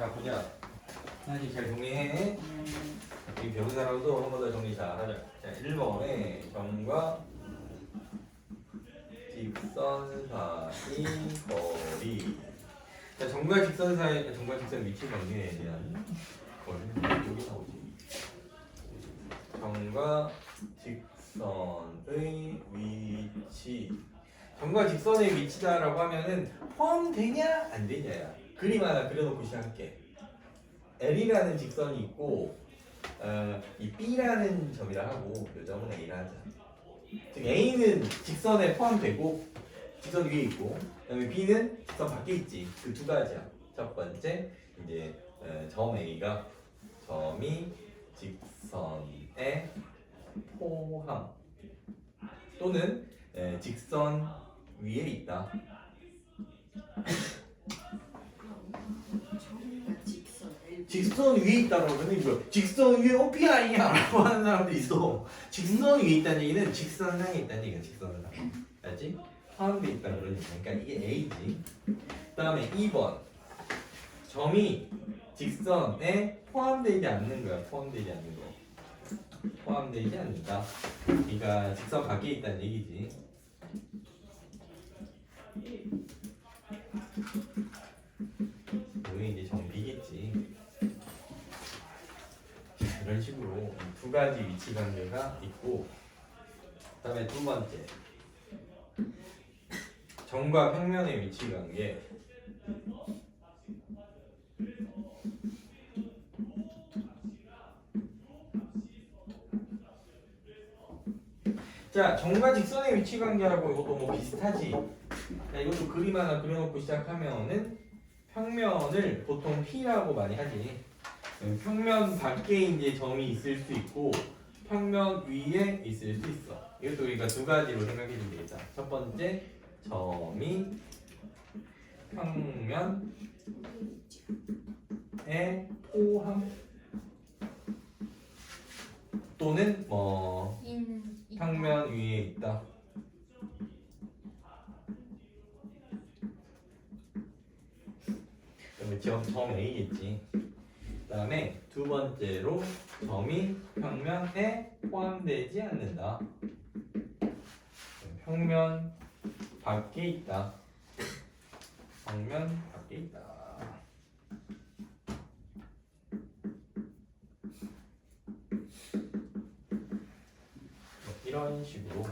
자 보자. 하나씩 잘 정리해. 이 배운 사람도 한 번 더 정리 잘 하자. 자 1번에 점과 직선 사이 거리. 자 점과 직선 사이 점과 직선 위치 관계에 대한 거리 여기 나오지. 점과 직선의 위치. 점과 직선의 위치다라고 하면은 포함되냐 안 되냐야. 그림 하나 그려놓고 시작할게. L이라는 직선이 있고 이 B라는 점이라 하고 이 점은 A라 하자. 즉 A는 직선에 포함되고 직선 위에 있고 그다음에 B는 직선 밖에 있지. 그 두 가지야. 첫 번째 이제 점 A가 점이 직선에 포함 또는 직선 위에 있다. 직선 위에 있다라고 하면 이거 직선 위에 OP 아니냐라고 하는 사람도 있어. 직선 위에 있다는 얘기는 직선상에 있다는 얘기야. 직선상. 알지? 포함되어 있다 그러니까. 그러니까 이게 A지. 그다음에 2번 점이 직선에 포함되지 않는 거야. 포함되지 않는 거. 포함되지 않는다. 그러니까 직선 밖에 있다는 얘기지. 여기 이제 점 B겠지. 이런 식으로 두 가지 위치 관계가 있고, 그다음에 두 번째 점과 평면의 위치 관계. 자, 점과 직선의 위치 관계하고 이것도 뭐 비슷하지. 자, 이것도 그림 하나 그려놓고 시작하면은 평면을 보통 P라고 많이 하지. 평면 밖에 이제 점이 있을 수 있고 평면 위에 있을 수 있어. 이것도 우리가 두 가지로 생각해 주면 되겠다. 첫 번째 점이 평면에 포함 또는 뭐 평면 위에 있다. 그러면 점 A겠지. 그다음에 두 번째로 점이 평면에 포함되지 않는다. 평면 밖에 있다. 평면 밖에 있다. 이런 식으로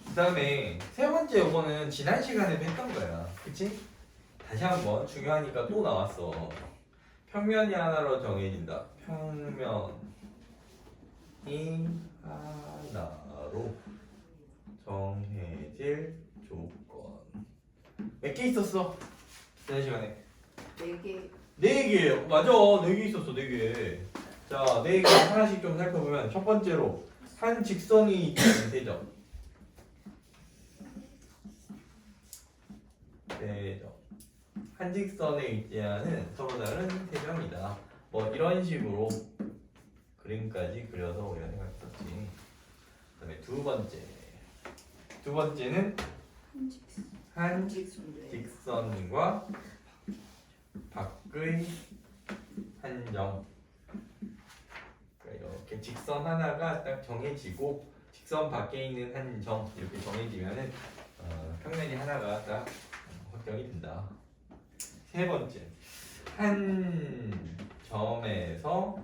그 다음에 세 번째 요거는 지난 시간에도 했던 거야. 그치? 다시 한번 중요하니까 또 나왔어. 평면이 하나로 정해진다. 평면이 하나로 정해질 조건. 몇 개 있었어? 지난 시간에? 4개. 4개. 맞아. 4개 있었어. 4개. 자, 4개 하나씩 좀 살펴보면 첫 번째로 한 직선이 있다는 세점. 세점. 한 직선에 위치하는 서로 다른 세점이다. 뭐 이런 식으로 그림까지 그려서 우리가 생각했었지. 그다음에 두 번째는 한 직선과 밖의 한 점. 그러니까 이렇게 직선 하나가 딱 정해지고 직선 밖에 있는 한 점 이렇게 정해지면은 평면이 하나가 딱 확정이 된다. 세 번째, 한 점에서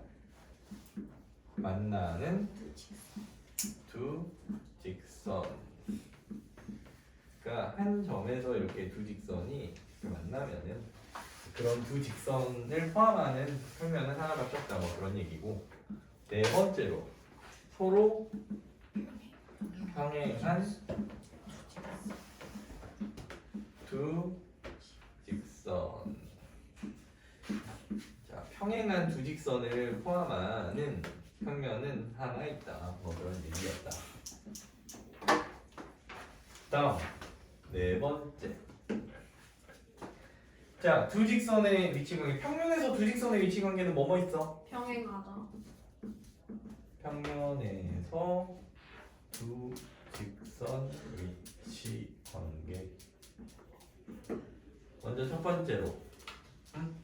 만나는 두 직선. 그러니까 한 점에서 이렇게 두 직선이 만나면은 그런 두 직선을 포함하는 평면은 하나밖에 없다. 뭐 그런 얘기고. 네 번째로 서로 평행한 두 직선. 자, 평행한 두 직선을 포함하는 평면은 하나 있다. 뭐 그런 얘기였다. 다음 네 번째. 자, 두 직선의 위치 관계. 평면에서 두 직선의 위치 관계는 뭐뭐 있어? 평행하다. 평면에서 두 직선 위치 관계. 먼저 첫 번째로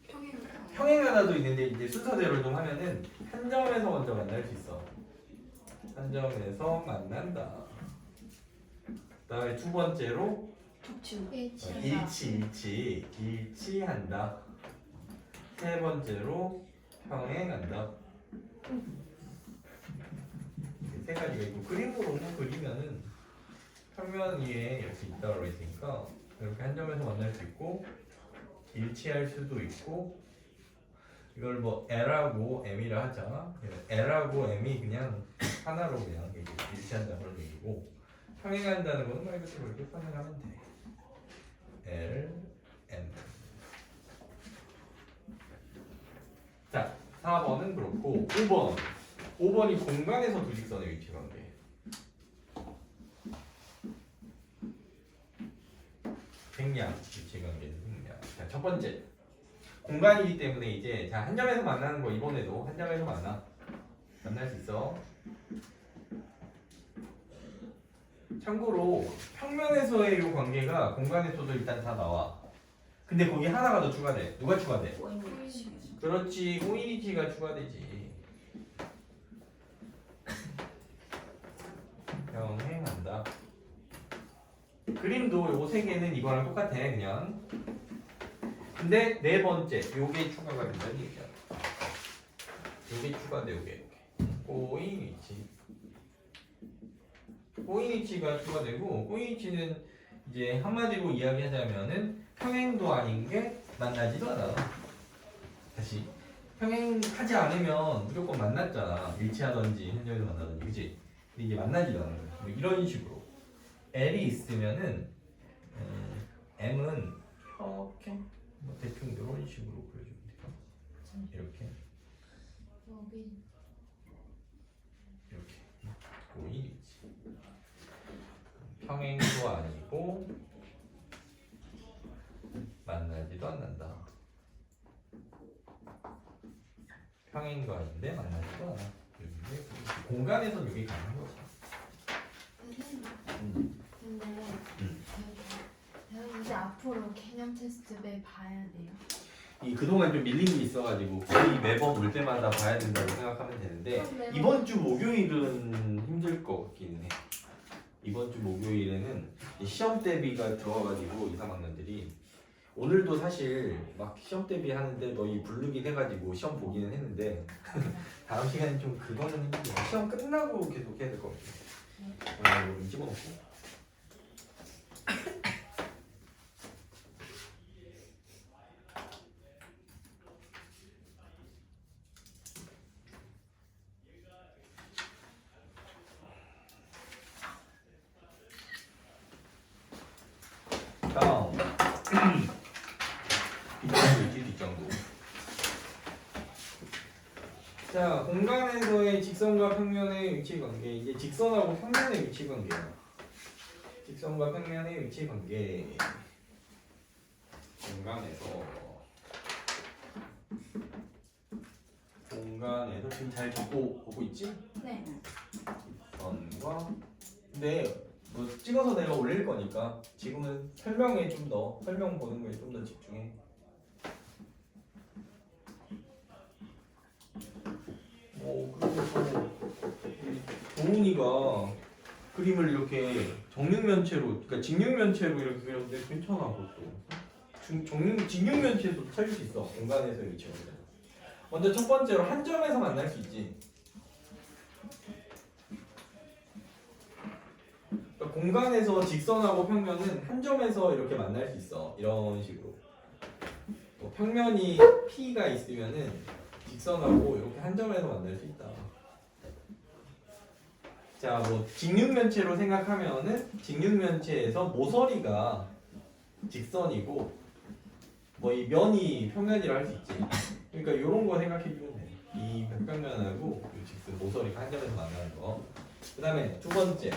평행. 평행하나도 있는데 이제 순서대로 좀 하면은 한 점에서 먼저 만날 수 있어. 한 점에서 만난다. 그다음에 두 번째로 툭치우. 일치한다. 세 번째로 평행한다. 세 가지가 있고 그림으로 그리면은 평면 위에 이렇게 있다고 했으니까 이렇게 한 점에서 만날 수 있고 일치할 수도 있고 이걸 뭐 L하고 M이라 하자. L하고 M이 그냥 하나로 그냥 이렇게 일치한다는 얘기고 평행한다는 거는 말 그대로 이렇게 평행하면 돼. L, M. 자, 4번은 그렇고 5번. 5번이 공간에서 두 직선의 위치 관계. 생략 위치 관계는 생략. 자, 첫 번째. 공간이기 때문에 이제 자, 한 점에서 만나는 거 이번에도 한 점에서 만날 수 있어. 참고로 평면에서의 이 관계가 공간에서도 일단 다 나와. 근데 거기 하나가 더 추가돼. 누가 추가돼? 그렇지, 호이니치가 추가되지. 평행한다. 그림도 요 세 개는 이거랑 똑같아 그냥. 근데 네 번째 요게 추가가 된다는 얘기야. 요게 추가돼 요게. 꼬이니치가 추가되고 꼬이니치는 이제 한마디로 이야기하자면은 평행도 아닌 게 만나지도 않아. 다시 평행하지 않으면 무조건 만났잖아. 일치하던지 현저에서 만나던지 그치? 근데 이게 만나지도 않는 거야. 뭐 이런 식으로 L이 있으면은 M은 이렇게 뭐 대충 이런 식으로 그려주면 돼요. 이렇게 이렇게 꼬이니치 평행도 아니고 만나지도 않는다. 평행도 아닌데 만나지도 않아. 이게 공간에서 이게 가능한 거지. 근데 제가 이제 앞으로 개념 테스트 매 봐야 돼요. 이 그동안 좀 밀린 게 있어가지고 거의 매번 올 때마다 봐야 된다고 생각하면 되는데 이번 주 목요일은 힘들 것 같기는 해. 이번 주 목요일에는 시험 대비가 들어가가지고 2, 3학년들이 오늘도 사실 막 시험 대비 하는데 너희 부르긴 해가지고 시험 보기는 했는데 다음 시간에 좀 그거는 힘들어. 시험 끝나고 계속 해야 될 것 같아. 이거 집어넣고. 다음 뒷정도. 자, 공간에서의 직선과 평면의 위치 관계. 이제 직선하고 평면의 위치 관계야. 직선과 평면의 위치 관계. 공간에서 지금 잘 보고 있지? 네. 선과 근데 뭐 찍어서 내가 올릴 거니까 지금은 설명에 좀 더 설명 보는 거에 좀 더 집중해. 그리고 또 도훈이가 그림을 이렇게 정육면체로, 그러니까 직육면체로 이렇게 그렸는데 괜찮아 그것도. 직육면체도 찾을 수 있어. 공간에서의 위치가. 먼저 첫 번째로 한 점에서 만날 수 있지. 그러니까 공간에서 직선하고 평면은 한 점에서 이렇게 만날 수 있어. 이런 식으로. 뭐 평면이 P가 있으면은 직선하고 이렇게 한 점에서 만날 수 있다. 자, 뭐 직육면체로 생각하면은 직육면체에서 모서리가 직선이고 뭐 이 면이 평면이라 할 수 있지. 그러니까 이런 거 생각해 주면 돼. 이 평면하고 이 직선 모서리가 한 점에서 만나는 거. 그다음에 두 번째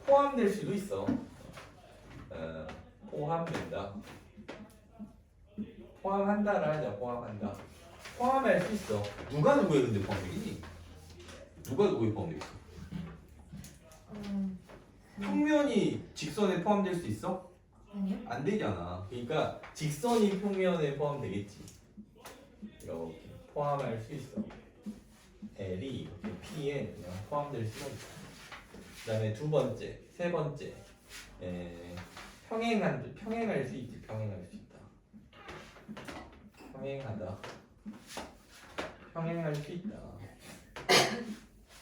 포함될 수도 있어. 포함된다. 포함한다라 하자. 포함한다. 포함할 수 있어. 누가 누구에 근데 포함되겠니? 누가 누구에 포함되겠어? 평면이 직선에 포함될 수 있어? 아니요? 안 되잖아. 그러니까 직선이 평면에 포함되겠지. 이렇게 포함할 수 있어. L이 이렇게 P에 그냥 포함될 수가 있어. 그다음에 두 번째, 세 번째, 평행할 수 있지. 평행할 수 있다. 평행하다. 평행할 수 있다.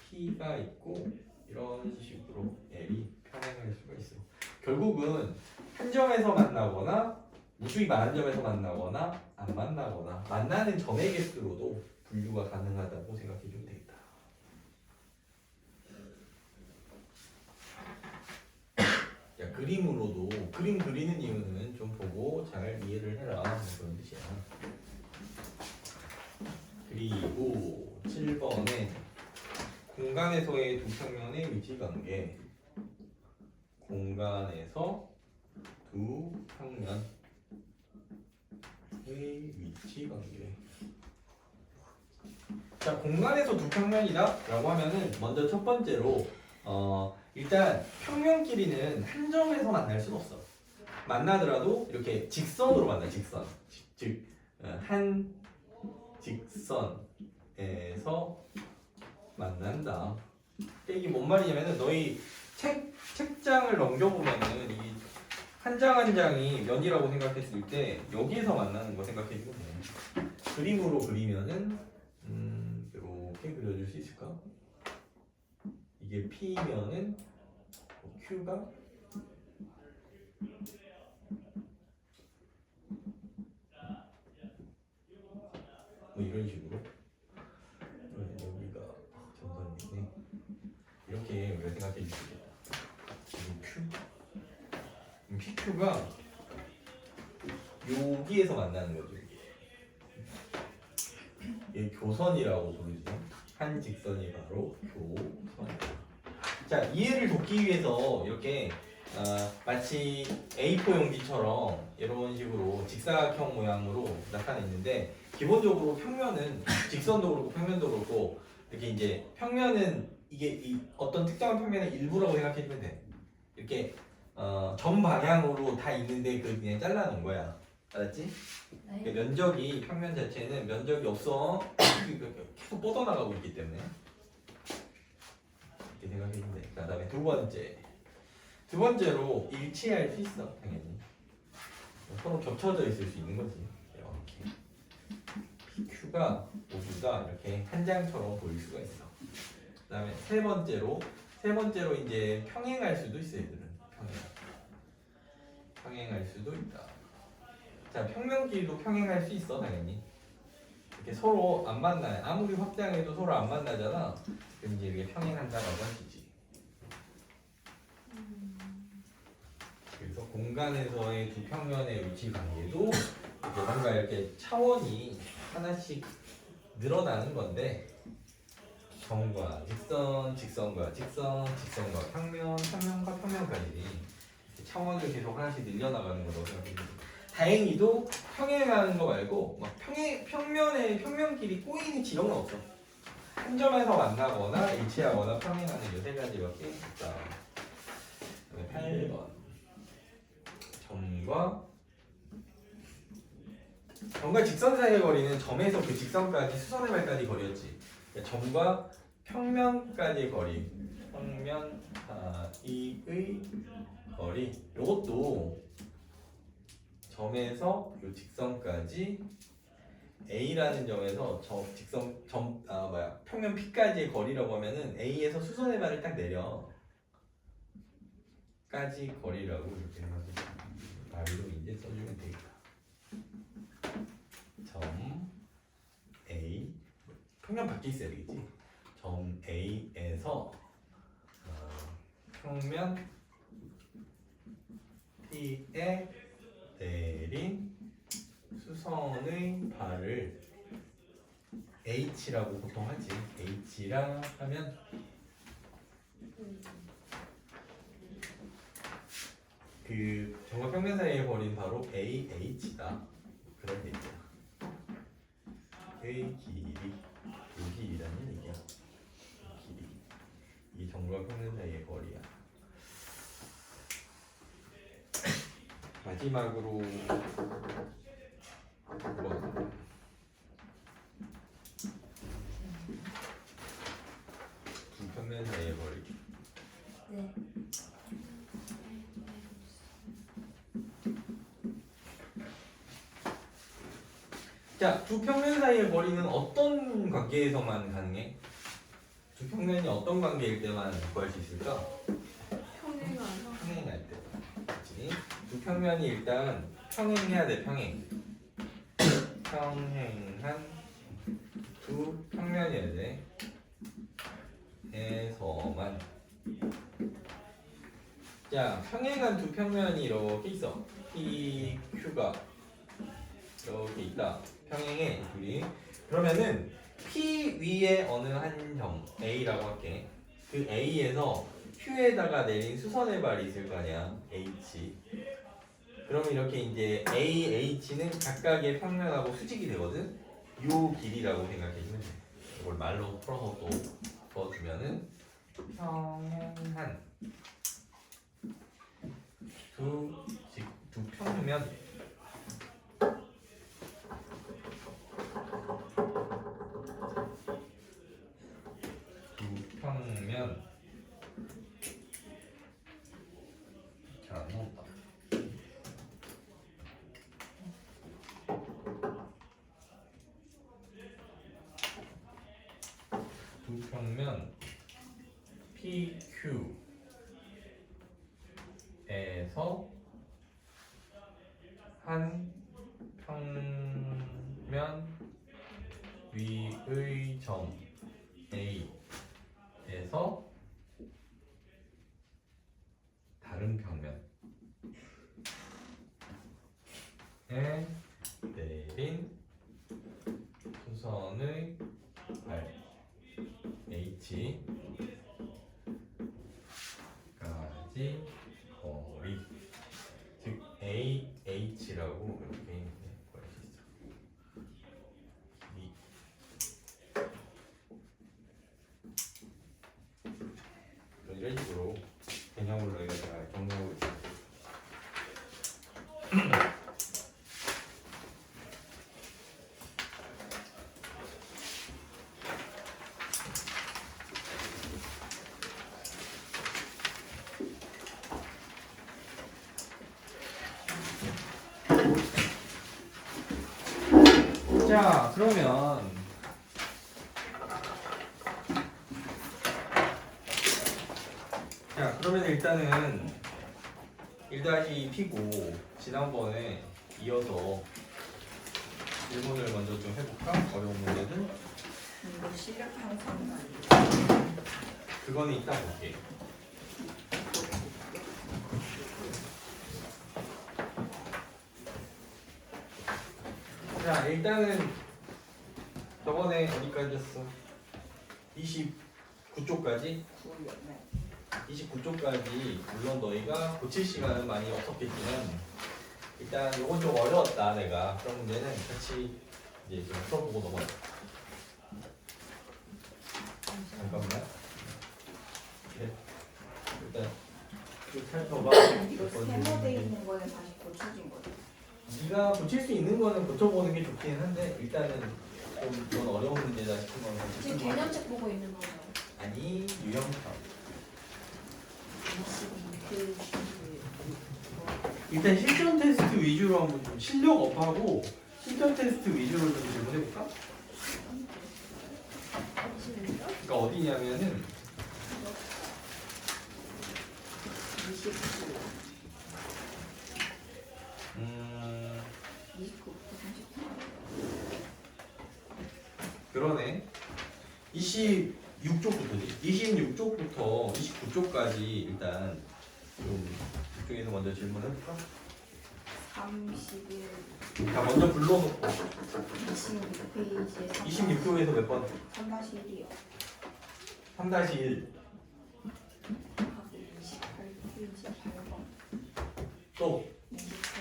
P가 있고 이런 식으로 L이 평행할 수가 있어. 결국은 한 점에서 만나거나 무수히 많은 점에서 만나거나 안 만나거나 만나는 점의 개수로도 분류가 가능하다고 생각해 주면 되겠다. 야, 그림으로도 그림 그리는 이유는 좀 보고 잘 이해를 해라 그런 뜻이야. 그리고 7번에 공간에서의 두 평면의 위치 관계. 공간에서 두 평면의 위치 관계. 자, 공간에서 두 평면이다라고 하면은 먼저 첫 번째로 일단 평면끼리는 한 점에서 만날 수는 없어. 만나더라도 이렇게 직선으로 만나. 직선. 한 직선에서 만난다. 이게 뭔 말이냐면은 너희 책장을 넘겨보면은 이 한 장 한 장이 면이라고 생각했을 때 여기에서 만나는 거 생각해주면 돼. 그림으로 그리면은 이렇게 그려줄 수 있을까? 이게 P면은 Q가 뭐 이런 식으로 여기가 점선이네. 이렇게 우리가 생각해 줄 수 있겠다. 그리고 Q PQ가 여기에서 만나는 거죠. 이게 교선이라고 부르지. 한 직선이 바로 교선이다. 자, 이해를 돕기 위해서 이렇게 마치 A4 용지처럼 이런 식으로 직사각형 모양으로 나타냈는데 기본적으로 평면은 직선도 그렇고 평면도 그렇고 이렇게 이제 평면은 이게 어떤 특정한 평면의 일부라고 생각해주면 돼. 이렇게 전 방향으로 다 있는데 그걸 그냥 잘라놓은 거야. 알았지? 네. 그러니까 면적이 평면 자체는 면적이 없어. 계속 뻗어나가고 있기 때문에 이렇게 생각해주면 돼. 그다음에 두 번째로 일치할 수 있어. 당연히 서로 겹쳐져 있을 수 있는 거지. 이렇게 PQ가 모두가 이렇게 한 장처럼 보일 수가 있어. 그다음에 세 번째로 이제 평행할 수도 있어. 얘들은 평행할 수도 있다. 자, 평면끼리도 평행할 수 있어. 당연히 이렇게 서로 안 만나요. 아무리 확장해도 서로 안 만나잖아. 그럼 이제 이게 평행한다라고 하시지. 그래서 공간에서의 두 평면의 위치 관계도 이렇게 뭔가 이렇게 차원이 하나씩 늘어나는 건데 점과 직선, 직선과 직선, 직선과 평면, 평면과 평면까지 차원을 계속 하나씩 늘려나가는 거라고 생각합니다. 다행히도 평행하는 거 말고 막 평면끼리 꼬이는 지점은 없어. 한 점에서 만나거나 일치하거나 평행하는 이 세 가지밖에 없다. 8번 점과 직선 사이의 거리는 점에서 그 직선까지 수선의 발까지 거리였지. 그러니까 점과 평면까지의 거리, 평면 사이의 거리. 이것도 점에서 이 직선까지 A라는 점에서 평면 P까지의 거리라고 하면은 A에서 수선의 발을 딱 내려 까지 거리라고 이렇게 해가지고 말로 이제 써주면 되겠다. 점 A 평면 밖에 있어야 되겠지. 점 A에서 평면 P에 내린 수선의 발을 H라고 보통 하지. H라 하면 그 점과 평면 사이의 거리는 바로 AH다. 그런 얘기야. 의 길이, 이 길이라는 얘기야. 길이. 이 점과 평면 사이의 거리야. 마지막으로 뭐 두 평면 사이에 버리기. 네. 자, 두 평면 사이의 거리는 어떤 관계에서만 가능해? 두 평면이 어떤 관계일 때만 구할 수 있을까? 평행하죠. 평행할 때. 그렇지? 두 평면이 일단 평행해야 돼, 평행. 평행한 두 평면이어야 돼. 에서만. 자, 평행한 두 평면이 이렇게 있어. P, Q가 이렇게 있다. 평행해 둘이. 그러면은 P 위에 어느 한 점 A라고 할게. 그 A에서 Q에다가 내린 수선의 발이 있을 거 아니야. H. 그러면 이렇게 이제 A, H는 각각의 평면하고 수직이 되거든. 요 길이라고 생각해주면 돼. 이걸 말로 풀어서 또 넣어주면은 평행한 두 평면 평면 잘 안 나온다. 두 평면 PQ에서 한 평면 위의 점 A에서 다른 평면에 내린 수선의 발 H까지 거리, 즉 AH라고 이렇게 구할 수 있어. 이런 식으로 개념을 너희가 잘 정리하고 있어. 자, 그러면 일단은 1-P고 지난번에 이어서 질문을 먼저 좀 해볼까? 어려운 문제들? 이거 시력 향상은 아니고 그거는 이따 볼게. 자, 일단은 저번에 어디까지였어? 29쪽까지? 29쪽까지 물론 너희가 고칠 시간은 많이 없었겠지만 일단 요건 좀 어려웠다 내가. 그런 문제는 같이 이제 좀 풀어보고 넘어가. 잠깐만. 그래. 일단 쭉 살펴봐. 이거 세모돼 있는 거는 다시 고쳐진 거죠. 네가 고칠 수 있는 거는 고쳐보는 게 좋긴 한데 일단은 좀 이건 어려운 문제다 싶은 거는 같이 지금 풀고 개념책 보고 있는 건가요? 아니 유형처럼. 일단 실전 테스트 위주로 한번 좀 실력 업하고 실전 테스트 위주로 좀 질문해볼까? 그러니까 어디냐면은 29, 29, 30. 그러네. 26쪽부터지. 26쪽부터 29쪽까지 일단 좀 이쪽에서 먼저 질문해볼까? 31, 자 먼저 불러놓고 26페이지에 26쪽에서 몇 번? 3-1이요. 3-1 28페이지 8번. 또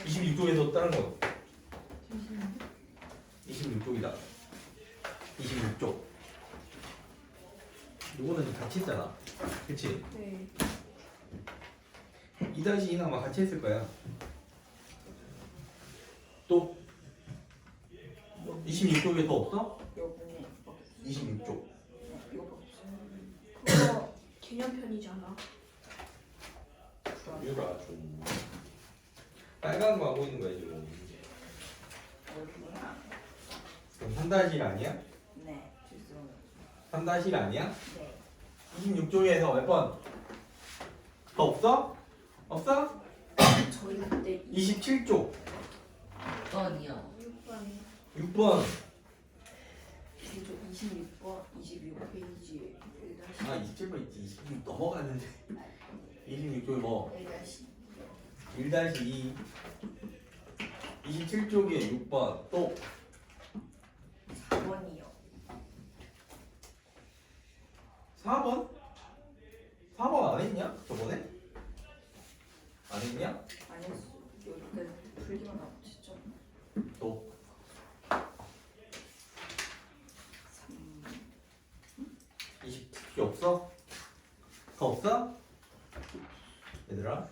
26쪽에서 다른 거 26쪽이다. 26쪽 요거는 같이 했잖아. 그치? 네. 2-2는 아마 같이 했을 거야. 또 26쪽에 더 없어? 여분의 26쪽. 네, 이거 없어요. 그거 개념편이잖아. 유라 좀 빨간 거 하고 있는 거야 지금. 얼마나? 그럼 3-1 아니야? 네, 죄송해요. 3-1 아니야? 네. 26쪽에서 몇 번? 더 없어? 없어? 저희 그때 27쪽 6번이요. 6번. 6번. 26번, 26페이지 아 27번 있지. 26 넘어갔는데 26쪽에 뭐 1-2 27쪽에 6번 또 4번이요. 4번? 4번 안 했냐? 저번에? 안 했냐? 안 했어. 여기까지 풀기만 하고 진짜. 또 20개 없어? 더 없어? 얘들아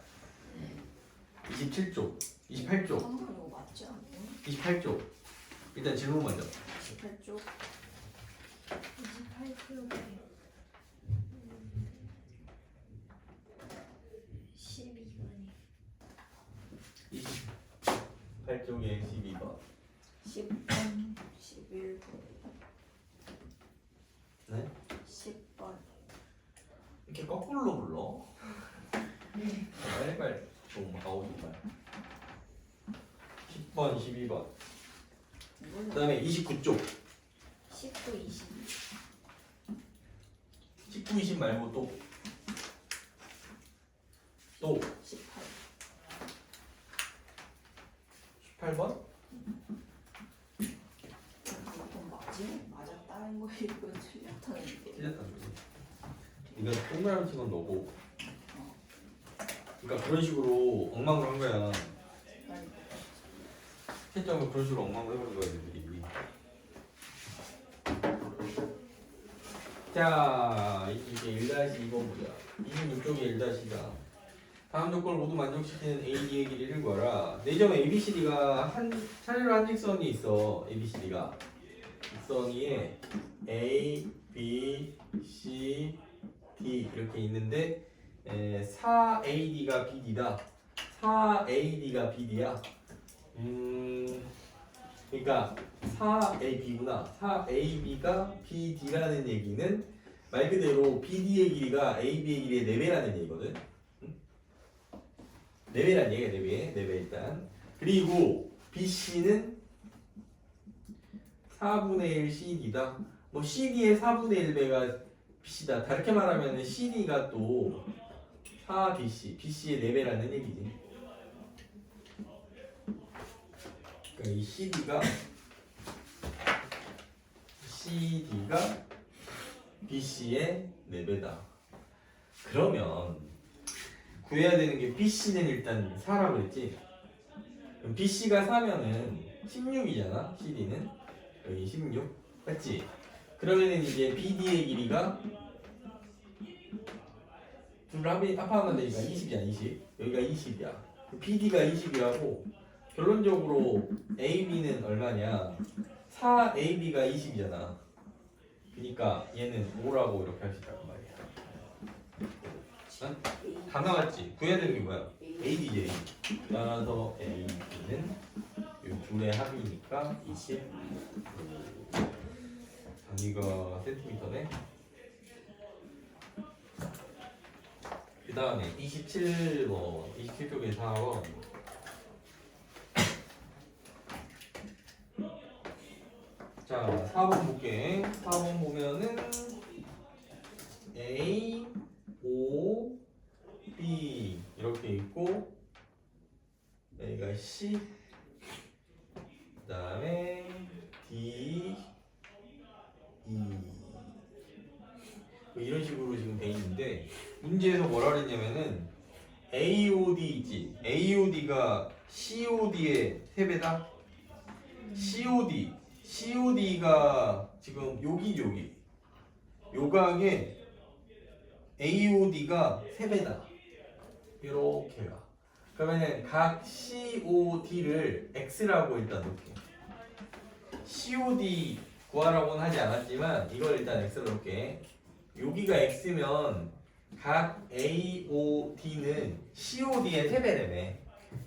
27쪽 28쪽 3번 이거 맞지 않나요? 28쪽 일단 질문 먼저 18쪽 28kg. 12번이. 28쪽에 12번 10번, 11번, 네? 10번, 이렇게 거꾸로 불러? 빨리빨리 좀 가오지 말 10번 12번 그 다음에 29쪽 19, 20, 19, 20 말고 또 18. 18번? 이건 맞았다는 거 이건 틀렸다는 게. 틀렸다는 거지 네가 동그라미 친 건 너고 그러니까 그런 식으로 엉망으로 한 거야 채점을 그런 식으로 엉망으로 해버린 거야 애들이 자 이제 1-2번 보자 26쪽에 1-2다 다음 조건을 모두 만족시키는 AD의 길이를 구하라. 네 점 ABCD가 차례로 한 직선이 있어. ABCD가 직선 위에 A, B, C, D 이렇게 있는데 4AD가 BD다. 4AD가 BD야. 그러니까 4AB구나. 4AB가 BD라는 얘기는 말 그대로 BD의 길이가 AB의 길이의 4배라는 얘기거든. 4배란 얘기야, 4배 일단. 그리고 BC는 4분의 1 CD다. 뭐 CD의 4분의 1배가 BC다. 다르게 말하면 CD가 또 4BC, BC의 4배라는 얘기지. 그러니까 이 CD가 BC의 4배다. 그러면 구해야 되는 게 BC는 일단 4라고 했지. 그럼 BC가 4면은 16이잖아. CD는 여기 16 맞지? 그러면은 이제 BD의 길이가 둘 합하면 되니까 20이야 20. 여기가 20이야. BD가 20이라고 결론적으로 AB는 얼마냐? 4AB가 20이잖아. 그러니까 얘는 5라고 이렇게 할 수 있단 말이야. 다 나왔지? 구해야 되는 게 뭐야? ADJ. 따라서 AD는 이 둘의 합이니까 20. 단위가 센티미터네. 그 다음에 27쪽에 4번. 자, 4번 볼게. 4번 보면은 A, O, B 이렇게 있고 여기가 C 그 다음에 D, E 뭐 이런 식으로 지금 돼 있는데 문제에서 뭐라 그랬냐면은 AOD 있지 AOD가 COD의 3배다 COD가 지금 여기 요각에 AOD가 3배다 이렇게가 그러면은 각 COD를 x라고 일단 놓을게. COD 구하라고는 하지 않았지만 이걸 일단 x로 놓을게. 여기가 x면 각 AOD는 COD의 3배래매.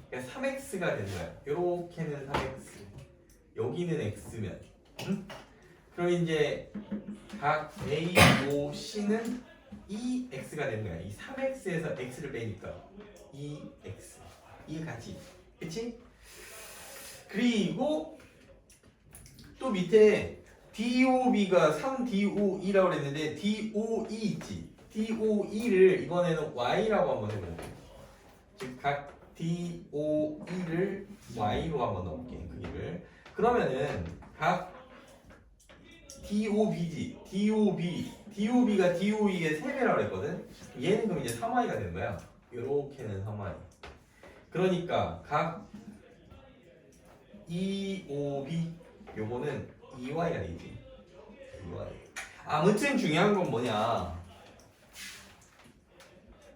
그러니까 3x가 되는 거야. 요렇게는 3x. 여기는 x면. 응? 그럼 이제 각 AOC는 2x가 되는 거야. 이 3x에서 x를 빼니까 2x. 이게 같이. 그치? 그리고 또 밑에 DOB가 3DOE라고 그랬는데 DOE 있지. DOE를 이번에는 y라고 한번 해볼게. 즉 각 DOE를 y로 한번 넣을게. 크기를. 그러면은 각 DOB지. DOB가 DOE의 3배라고 그랬거든. 얘는 그럼 이제 3y가 되는 거야. 요렇게는 3y. 그러니까 각 EOB 요거는 2y가 되지. 2y. 아무튼 중요한 건 뭐냐?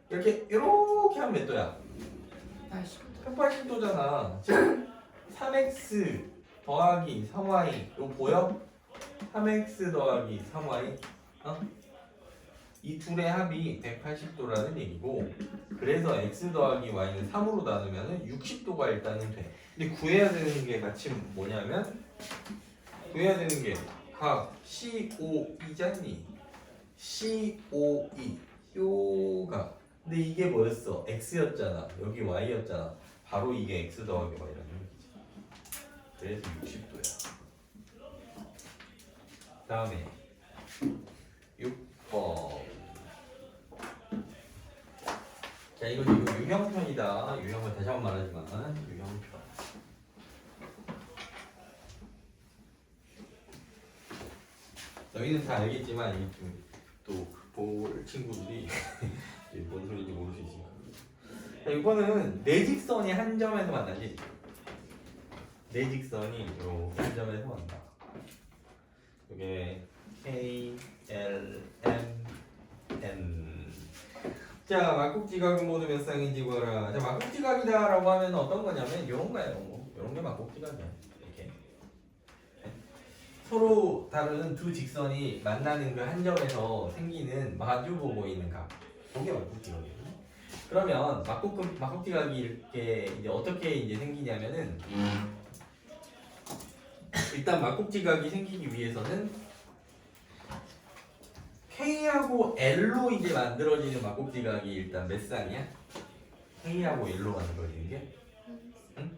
이렇게 하면 몇 도야? 180도잖아. 즉 3x 더하기 3y 이거 보여? 3x 더하기 3y 이 둘의 합이 180도라는 얘기고 그래서 x 더하기 y는 3으로 나누면 60도가 일단은 돼. 근데 구해야 되는 게 마침 뭐냐면 구해야 되는 게 각 COE잖니. COE 요가 근데 이게 뭐였어? x였잖아. 여기 y였잖아. 바로 이게 x 더하기 y라는 얘기지. 그래서 60도야. 다음에 6번. 자, 이거 지금 유형편이다. 유형을 다시 한번 말하지만 유형편. 너희는 다 알겠지만 또 볼 친구들이 뭔 소리인지 모를 수 있으니까. 자, 이거는 내 직선이 한 점에서 만나지. 내 직선이 이렇게 한 점에서 만나. 이게 K, L, M, N. 자, 막국지각은 모두 몇 쌍인지 구하라. 자, 막국지각이다라고 하면 어떤 거냐면 이런 거예요. 이런 게 막국지각이야. 이렇게 서로 다른 두 직선이 만나는 그 한 점에서 생기는 마주보고 있는 각. 그게 막국지각이에요. 그러면 막국지각이 이렇게 이제 어떻게 이제 생기냐면은 일단 막국지각이 생기기 위해서는 K하고 L로 이제 만들어지는 막국지각이 일단 몇 쌍이야? K하고 L로 만들어지는 게? 응?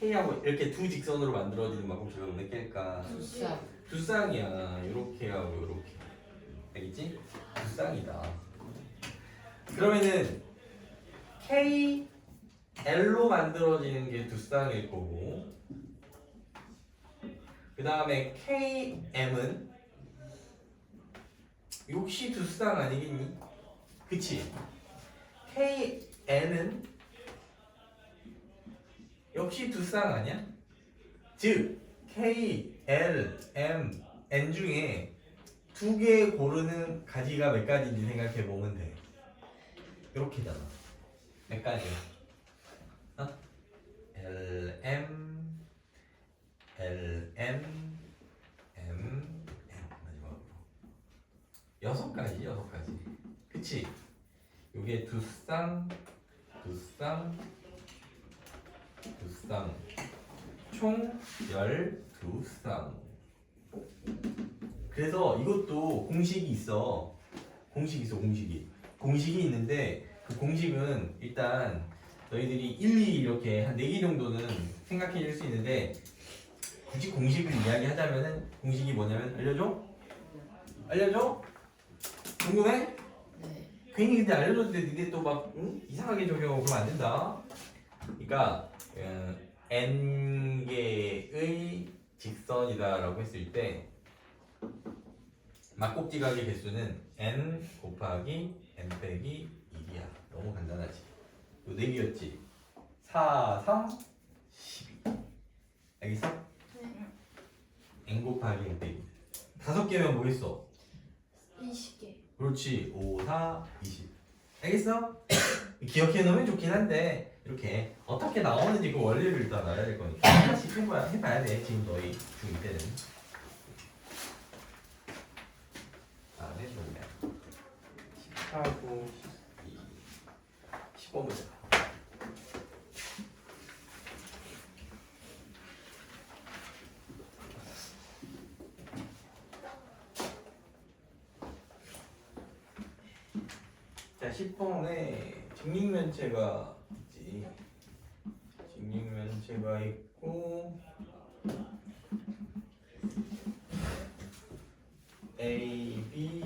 K하고 이렇게 두 직선으로 만들어지는 막국지각은 몇 개일까? 두 쌍이야. 요렇게 하고 요렇게. 알겠지? 두 쌍이다. 그러면은 K, L로 만들어지는 게 두 쌍일 거고 그 다음에 KM은 역시 두 쌍 아니겠니? 그치? KN은 역시 두 쌍 아니야? 즉 K, L, M, N 중에 두 개 고르는 가지가 몇 가지인지 생각해 보면 돼. 이렇게잖아. 몇 가지야? L, M, L, M, M, M 마지막으로 6가지. 그치? 요게 두 쌍, 총 12쌍. 그래서 이것도 공식이 있어. 공식이 있는데 그 공식은 일단 너희들이 1, 2 이렇게 한 4개 정도는 생각해 줄 수 있는데 굳이 공식을 이야기하자면은 공식이 뭐냐면 알려줘? 궁금해? 네. 괜히 근데 알려줬는데 니네 또 막 이상하게 적용하고 그러면 안 된다. 그러니까 n개의 직선이다라고 했을 때 막국지각의 개수는 n 곱하기 n 빼기 1이야. 너무 간단하지. 요 4개였지. 4, 3, 12. 알겠어? 네. n 곱하기 n 빼기 5개면 뭐겠어? 20개. 그렇지. 5, 4, 20. 알겠어? 기억해 놓으면 좋긴 한데 이렇게 어떻게 나오는지 그 원리를 일단 알아야 될 거니까 하나씩 해봐야 돼. 지금 너희 중2 때는. 다음에 뭐냐? 14고 12 15 문제. 자, 10번에 직육면체가 있지. 직육면체가 있고 A, B,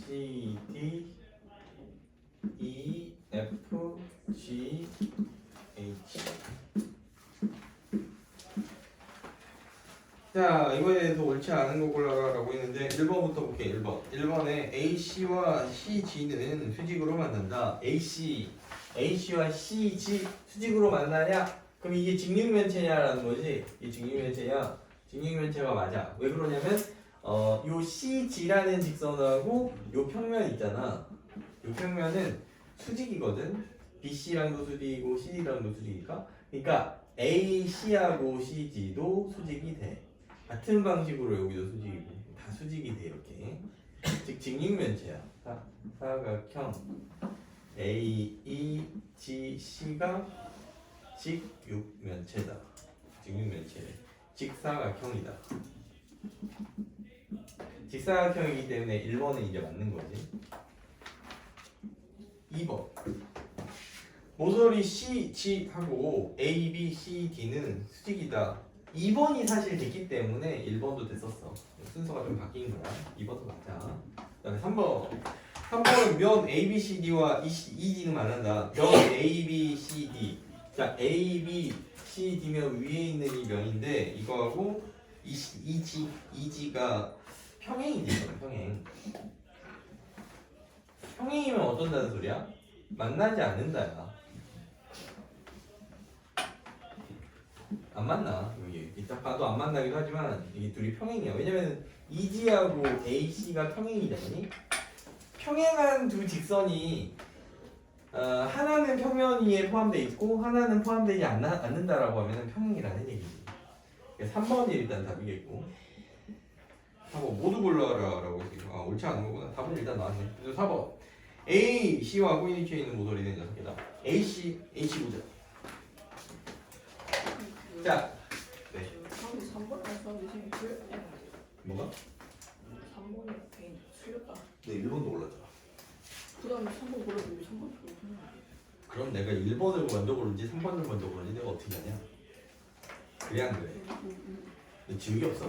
C, D, E, F, G, H. 자, 이거에 대해서 옳지 않은 거 골라라라고 했는데 1번부터 볼게. 1번. 1번에 AC와 CG는 수직으로 만난다. AC와 CG 수직으로 만나냐? 그럼 이게 직육면체냐라는 거지. 이게 직육면체냐? 직육면체가 맞아. 왜 그러냐면 요 CG라는 직선하고 요 평면 있잖아. 요 평면은 수직이거든. BC랑도 수직이고 CD랑도 수직이니까. 그러니까 AC하고 CG도 수직이 돼. 같은 방식으로 여기도 수직이고 다 수직이 돼 이렇게. 즉 직육면체야. 사각형 AEGC가 직육면체다. 직육면체. 직사각형이다. 직사각형이기 때문에 1번은 이제 맞는 거지. 2번. 모서리 CG하고 A, B, C, D는 수직이다. 2번이 사실 됐기 때문에 1번도 됐었어. 순서가 좀 바뀐 거야. 2번도 맞아. 그다음에 3번. 3번은 면 ABCD와 ED는 만난다. 면 ABCD. 자, ABCD면 위에 있는 이 면인데 이거하고 EG가 평행이 되거든. 평행이면 어쩐다는 소리야? 만나지 않는다야. 안 만나. 여기 이따 봐도 안 만나기도 하지만 이게 둘이 평행이야. 왜냐면 EG하고 AC가 평행이잖니. 평행한 두 직선이 하나는 평면 위에 포함되어 있고 하나는 포함되지 않는다라고 하면 평행이라는 얘기지. 3번이 일단 답이겠고. 하고 모두 골라라라고 했으니까 옳지 않은 거구나. 답은 일단 나왔네. 그래서 4번. A, C와 코인위치에 있는 모서리는 6개다. A, C 보자. 자, 네. 3번 안 썼는데 지금 틀렸다. 뭐가? 3번이 괜히 틀렸다. 네, 1번도 올랐잖아. 그 다음에 3번 골랐는데 3번 틀렸잖아. 그럼 내가 1번을 먼저 고른지 3번을 먼저 고른지 내가 어떻게 하냐? 그래 안 그래? 너 지우개 없어?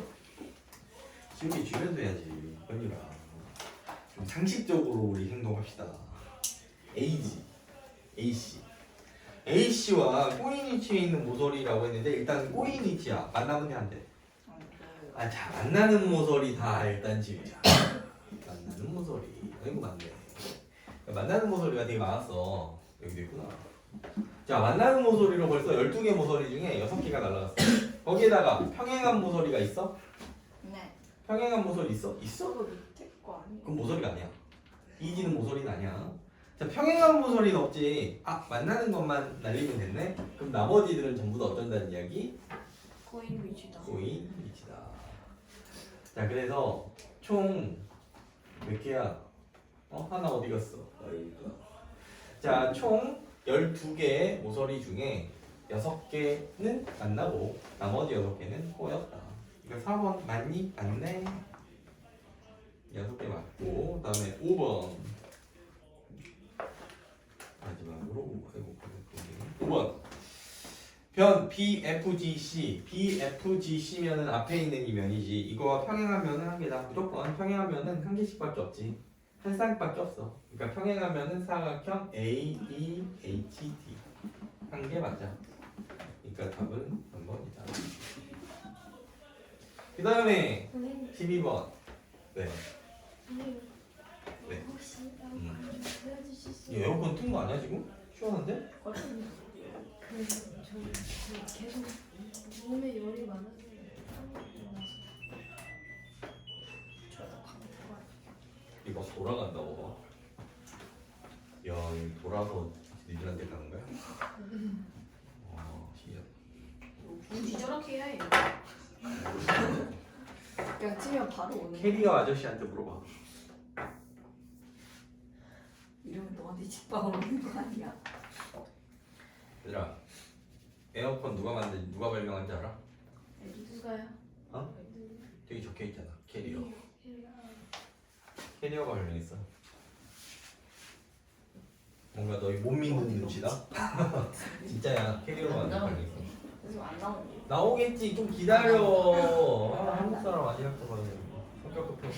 지우개 주면서 해야지. 빨리라. 좀 상식적으로 우리 행동합시다. AC와 꼬인위치에 있는 모서리라고 했는데 일단 꼬인위치야. 만나면 돼 안 돼? 아, 자, 만나는 모서리 다 일단 지우자. 만나는 모서리. 아이고 맞네. 만나는 모서리가 되게 많았어. 여기도 있구나. 자, 만나는 모서리로 벌써 12개 모서리 중에 6개가 날라갔어. 거기에다가 평행한 모서리가 있어? 네. 평행한 모서리 있어? 있어? 저거 밑에 거 아니에요? 그럼 모서리가 아니야. 이지는 모서리는 아니야. 자, 평행한 모서리는 없지. 아, 만나는 것만 날리면 됐네. 그럼 나머지들은 전부 다 어쩐다는 이야기? 코인 위치다. 꼬인 위치다. 자, 그래서 총 몇 개야? 하나 어디 갔어? 자, 총 12개의 모서리 중에 6개는 만나고 나머지 6개는 꼬였다. 이거 4번 맞니? 맞네. 6개 맞고 다음에 5번 마지막으로 5번 변 BFGC면은 앞에 있는 이 면이지. 이거와 평행한 면은 한 개다. 무조건 평행한 면은 한 개씩밖에 없지. 한 쌍밖에 없어. 그러니까 평행한 면은 사각형 AEHD 한 개 맞아. 그러니까 답은 3번이다. 그 다음에 선생님, 12번. 네. 선생님. 네. 혹시 나좀 보여주실 수 이 에어컨 뜬 거 아니야 지금? 시원한데? 그래서 저 계속 몸에 열이 많아서 이거 돌아간다고 봐. 야, 이거 돌아서 뉴질랜드 가는 거야? 신기하다. 굳이 저렇게 해. 그냥 치면 바로 오는 캐리어 아저씨한테 물어봐. 이러면 너한테 집밥 오는 거 아니야? 얘들아, 에어컨 누가 발명한지 알아? 누가요? 어? 저기 적혀 있잖아. 캐리어. 캐리어가 발명했어. 뭔가 너희 못 믿는 눈치다? 진짜야. 캐리어가 안 나오네. 발명했어. 그래서 안 나오는데. 나오겠지. 좀 기다려. 한국 사람 아니랄까 봐. 성격 급해.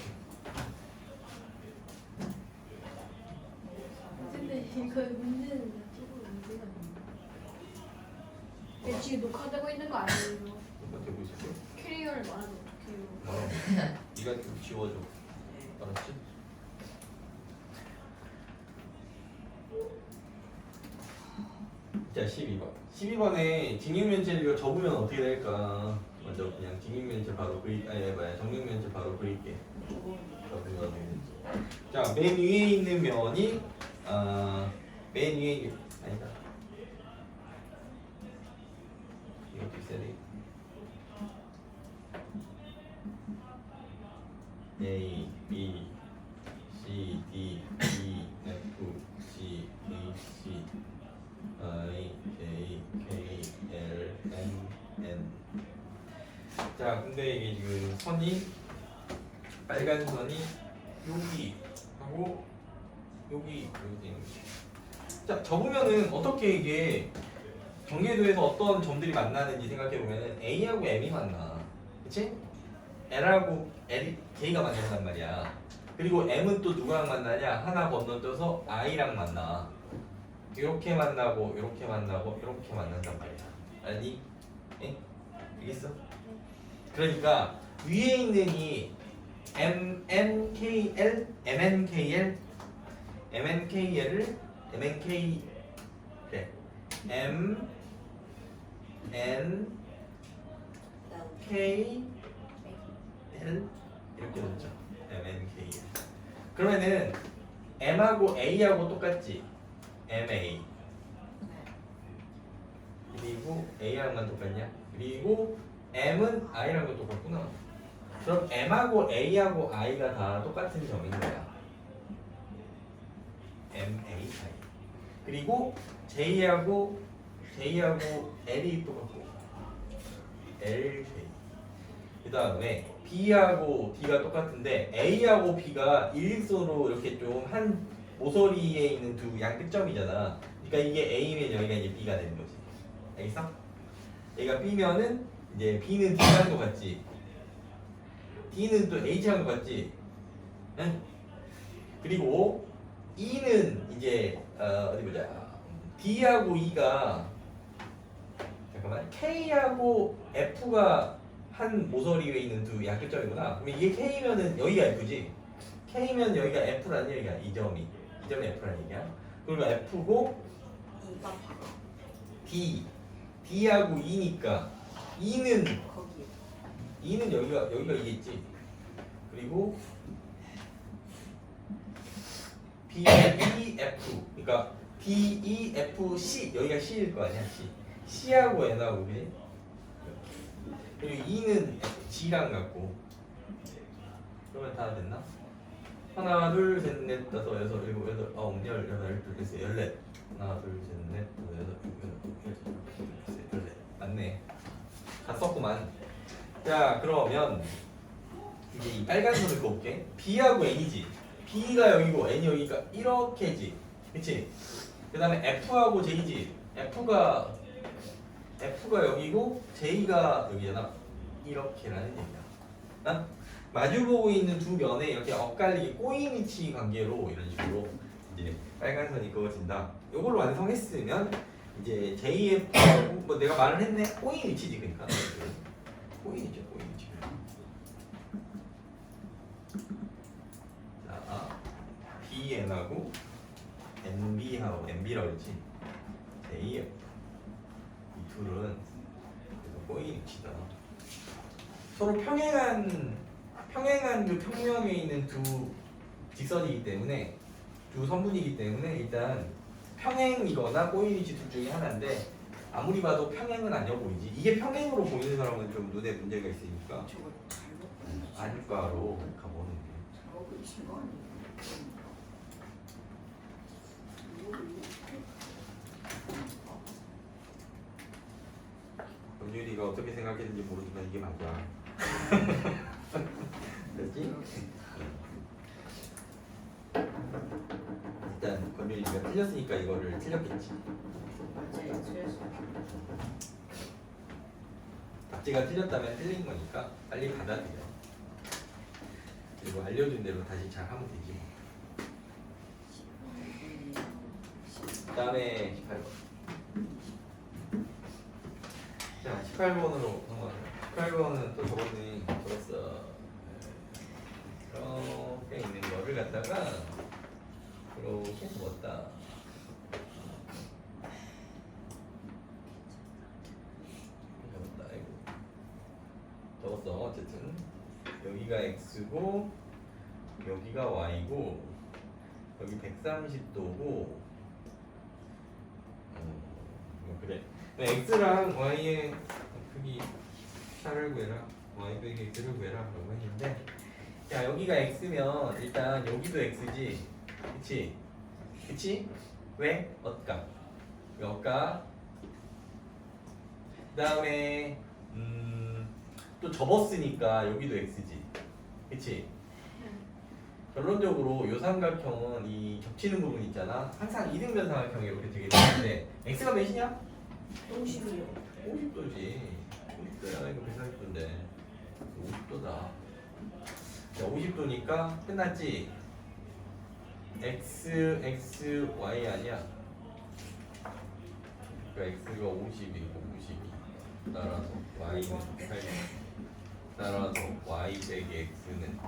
근데 이거 문제는 조금 문제가 있네. 지금 녹화되고 있는 거 아니에요? 뭔가 되고 있어. 캐리어를 말하면 어떡해요? 네가 좀 지워줘. 알았지? 자, 12번. 12번에 직육면체를 이거 접으면 어떻게 될까? 먼저 그냥 직육면체 바로 정육면체 바로 그릴게. 접으면 어떻게 될지. 자, 맨 위에 있는 면이 맨 위에 있는 아니다. 이렇게 써야 돼. A, B, C, D, E, F, G, H, I, J, K, L, M, N. 자, 근데 이게 지금 선이 빨간 선이 여기 하고 여기 있는 거지. 자, 접으면은 어떻게 이게 경계도에서 어떤 점들이 만나는지 생각해 보면은 A하고 M이 만나, 그렇지? L하고 K가 만난단 말이야. 그리고 M은 또 누구랑 만나냐? 하나 건너뛰어서 I랑 만나. 이렇게 만나고 이렇게 만나고 이렇게 만난단 말이야. 알니? 예? 알겠어? 그러니까 위에 있는 이 MNKL, MNKL, MNKL을 MNK 그래. M N K L 이렇게 넣죠. MNKL. 그러면은 M하고 A하고 똑같지? MA. 그리고 A랑만 똑같냐? 그리고 M은 I랑도 똑같구나. 그럼 M하고 A하고 I가 다 똑같은 점인 거야. MA I. 그리고 J하고 L이 똑같고 LJ. 그 다음에 B하고 D가 똑같은데 A하고 B가 일직선으로 이렇게 좀 한 모서리에 있는 두 양 끝점이잖아. 그러니까 이게 A면 여기가 이제 B가 되는 거지. 알겠어? 얘가 B면은 이제 B는 D랑 똑같지. D는 또 H랑 똑같지. 응? 그리고 E는 이제 어디 보자. D하고 E가 잠깐만 K하고 F가 한 모서리 위에 있는 두 양끝점이구나. 그럼 이게 K면은 여기가 F지. K면 여기가 F라는 얘기야. 이 점이 F라는 얘기야. 그리고 F고 이가 바로 D하고 E니까 E는 거기. 여기가 이겠지. 그리고 B, E, F. 그러니까 B, E, F, C 여기가 C일 거 아니야. C하고 N하고 그지? 그리고 E는 G랑 같고. 그러면 다 됐나? 하나, 둘, 셋, 넷, 다섯, 여섯, 일곱, 여덟, 아홉, 열, 열하나, 열둘, 열넷. 하나, 둘, 셋, 넷, 다섯, 여섯, 일곱, 여덟, 열넷. 맞네. 다 썼구만. 자, 그러면 이제 이 빨간 선을 그어볼게. B하고 N이지. B가 여기고 N이 여기가 이렇게지. 그치? 그 다음에 F하고 J지. F가 여기고 J가 여기잖아. 이렇게라는 얘기야. 어? 마주보고 있는 두 면에 이렇게 엇갈리게 꼬인 위치 관계로 이런 식으로 이제 빨간 선이 그어진다. 이걸로 완성했으면 이제 JF하고 뭐 내가 말을 했네. 꼬인 위치지 그러니까. 꼬인 위치. 자, BN하고 NB하고 NB라고 했지. JF 이 둘은 그래서 꼬인 위치다. 서로 평행한 그 평면에 있는 두 직선이기 때문에 두 선분이기 때문에 일단 평행이거나 꼬인 위치 둘 중에 하나인데 아무리 봐도 평행은 아니어 보이지. 이게 평행으로 보이는 사람은 좀 눈에 문제가 있으니까 저거 잘못 안과로 가보는 게. 잘못 그리신 거 아니에요? 권율이가 어떻게 생각했는지 모르지만 이게 맞아. 그렇지? 일단 권율이가 틀렸으니까 이거를 틀렸겠지. 맞아요. 틀렸어요. 답지가 틀렸다면 틀린 거니까 빨리 받아들여. 그리고 알려준 대로 다시 잘 하면 되지. 그 다음에 18번. 자, 18번으로 넘어가요. 18번은 또 저번에 적었어. 이렇게 있는 거를 갖다가 이렇게 적었다. 적었다. 이거 적었어. 어쨌든 여기가 x고 여기가 y고 여기 130도고 그래. x랑 y의 크기 샤를 구해라. y 빼기 x를 구해라 라고 했는데 야 여기가 x면 일단 여기도 x지. 그치? 그치? 왜? 어까 어까 그 다음에 또 접었으니까 여기도 x지. 그치? 결론적으로 요 삼각형은 이 겹치는 부분 있잖아. 항상 이등변 삼각형이 이렇게 되게 되는데 x가 몇이냐? 50이요. 50도지. 50도야 이거 140도인데 50도다. 자, 50도니까 끝났지? x, x, y 아니야? 그러니까 x가 50이고 52 따라서 y는 8 따라서 y 빼기 x는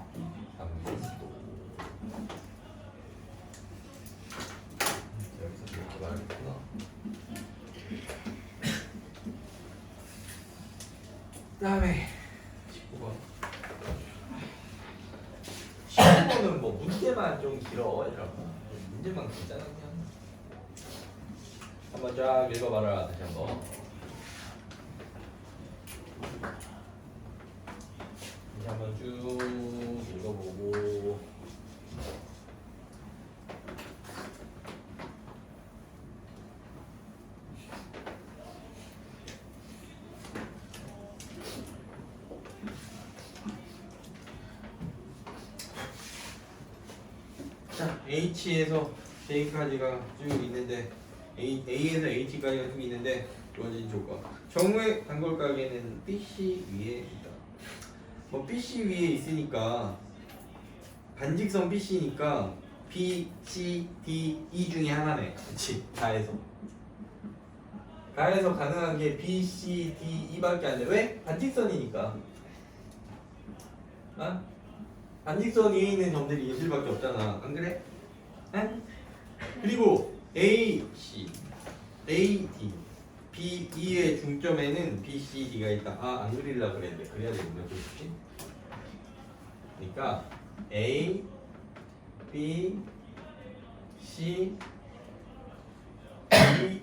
30도. 여기서 이렇게 말했구나. 그 다음에 19번. 19번은 뭐 문제만 좀 길어. 얘들아. 문제만 길잖아 그냥. 한번 쫙 읽어봐라. 다시 한번. 다시 한번 쭉 읽어보고. 자, H에서 J까지가 쭉 있는데 A에서 H까지가 쭉 있는데 주어진 조건. 정의 단골가게는 BC 위에 있다. 뭐 BC 위에 있으니까 반직선 BC니까 B, C, D, E 중에 하나네. 그치? 다해서 가능한 게 B, C, D, E밖에 안 돼. 왜? 반직선이니까. 어? 반직선 위에 있는 점들이 얘들밖에 없잖아. 안 그래? 응? 그리고 A, C, A, D, B, E의 중점에는 B, C, D가 있다. 아, 안 그리려고 그랬는데 그래야 되는데 그렇지? 그러니까 A, B, C, D,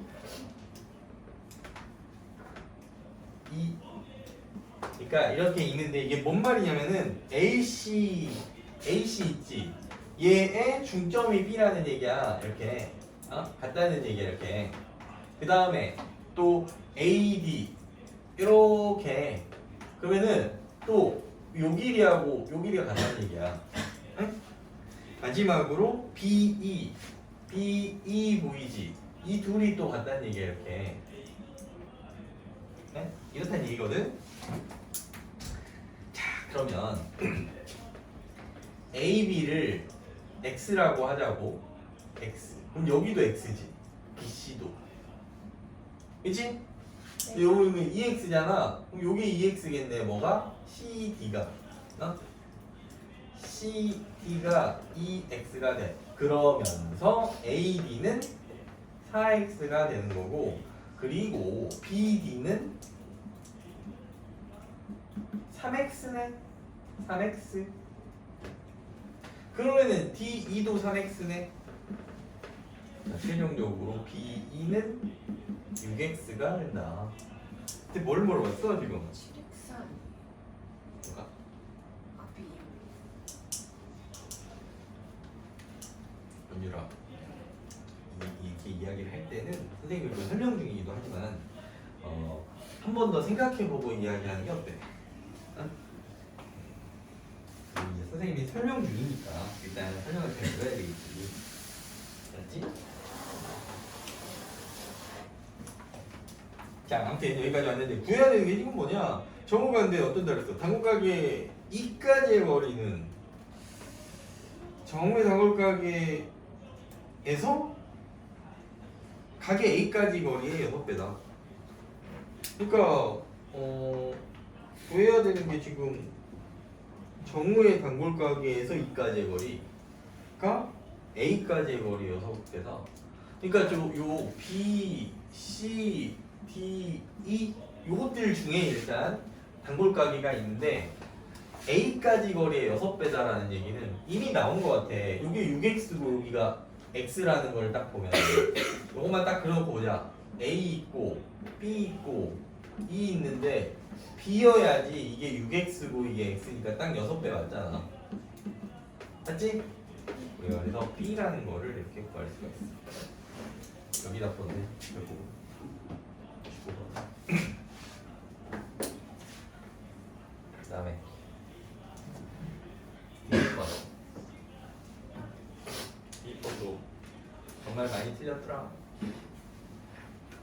E. 그러니까 이렇게 있는데 이게 뭔 말이냐면은 AC 있지. 얘의 중점이 B라는 얘기야. 이렇게 같다는 얘기야. 이렇게. 그 다음에 또 AD 이렇게. 그러면은 또 요 길이하고 요 길이가 같다는 얘기야. 응? 마지막으로 BE 보이지? 이 둘이 또 같다는 얘기야. 이렇게. 응? 이렇다는 얘기거든. 그러면 AB를 X라고 하자고. X. 그럼 여기도 X지. BC도. 그치? 네. 여기는 EX잖아. 그럼 요게 EX겠네. 뭐가? CD가. CD가 EX가 돼. 그러면서 AB는 4X가 되는 거고, 그리고 BD는 3x네. 3x. 그러면은 D2도 3x네. 자, 최종적으로 B2는 6x가 된다. 근데 뭘 물어봤어 지금? 7x3 뭐가? 앞이 연유라 이렇게 이야기를 할 때는 선생님이 좀 설명 중이기도 하지만 한 번 더 생각해보고 이야기하는 게 어때? 어? 이제 선생님이 설명 중이니까 일단 설명을 잘 들어야 되겠지. 알았지? 자, 아무튼 여기까지 왔는데 구해야 되는 게 지금 뭐냐? 정오가인데 어떤 달했어? 단골가게 2까지의 거리는 정오의 단골가게에서 가게 A까지 거리의 6배다. 그러니까 구해야 되는 게 지금 정우의 단골 가게에서 2까지의 거리가 A까지의 거리 6배다. 그러니까 요 B, C, D, E 요것들 중에 일단 단골 가게가 있는데 A까지 거리의 6배다라는 얘기는 이미 나온 것 같아. 이게 6X고 여기가 X라는 걸 딱 보면 요것만 딱 그려놓고 보자. A 있고 B 있고 E 있는데 B여야지 이게 6X고 이게 X니까 딱 6배 맞잖아. 맞지? 우리가 그래서 B라는 거를 이렇게 구할 수가 있어. 여기다 보내. 그리고 15번. 그 다음에 2번. 2번도 정말 많이 틀렸더라.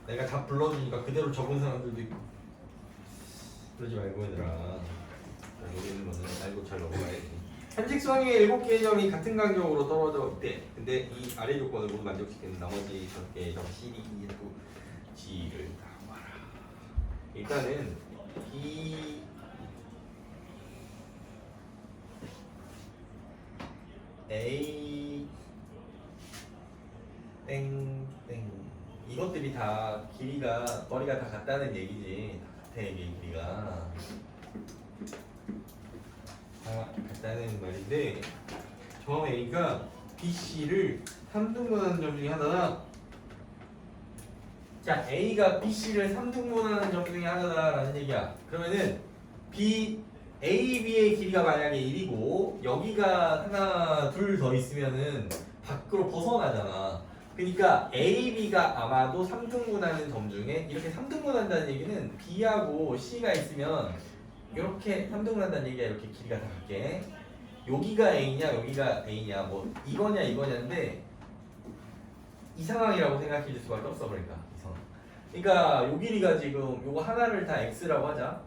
내가 다 불러주니까 그대로 적은 사람들도 있고. 그러지 말고 얘들아. 모르는 거는 알고 잘 넘어가야지. 현직수학의 7개의 점이 같은 간격으로 떨어져 있대. 근데 이 아래 조건을 모두 만족시키는 나머지 5개의 점 C, D, E, F, G를 나와라. 일단은 B A 땡땡 이것들이 다 길이가 거리가 다 같다는 얘기지. 다 같아 이게 길이가 다 같다는 말인데 저 A가 BC를 3등분하는 점 중에 하나다. 자 A가 BC를 3등분하는 점 중에 하나다라는 얘기야. 그러면은 B A, B의 길이가 만약에 1이고 여기가 하나 둘 더 있으면은 밖으로 벗어나잖아. 그러니까 A, B가 아마도 3등분하는 점 중에 이렇게 3등분한다는 얘기는 B하고 C가 있으면 이렇게 3등분한다는 얘기야. 이렇게 길이가 다 같게 여기가 A냐 여기가 A냐 뭐 이거냐인데 이 상황이라고 생각해 줄 수밖에 없어. 그러니까 이 상황. 그러니까 요 길이가 지금 요거 하나를 다 X라고 하자.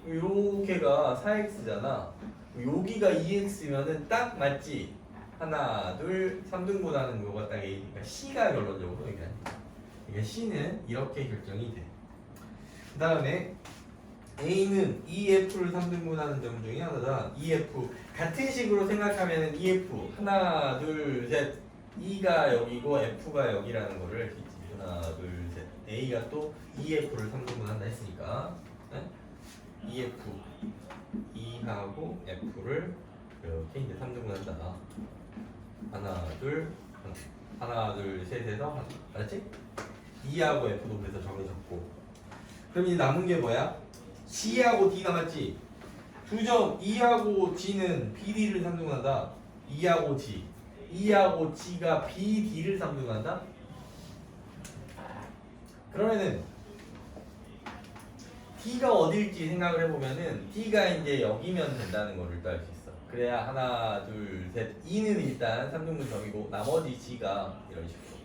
요게가 4x잖아. 여기가 2x면은 딱 맞지? 하나, 둘, 3등분하는 거가 딱 A니까 C가 결론적으로 그러니까 C는 이렇게 결정이 돼. 그 다음에 A는 EF를 3등분하는 점 중에 하나다. EF 같은 식으로 생각하면은 EF 하나, 둘, 셋 E가 여기고 F가 여기라는 거를 하나, 둘, 셋 A가 또 EF를 3등분한다 했으니까 네? EF, E하고 F를 이렇게 이제 3등분한다. 하나, 둘, 셋에서 하나. 알았지? E하고 F도 그래서 정해졌고. 그럼 이제 남은 게 뭐야? C하고 D 남았지? 두 점 E하고 G는 BD를 3등분한다. E하고 G. E하고 G가 BD를 3등분한다. 그러면은 D가 어딜지 생각을 해보면은 D가 이제 여기면 된다는 거를 또 알 수 있어. 그래야 하나, 둘, 셋 E는 일단 3등분 점이고 나머지 G가 이런 식으로.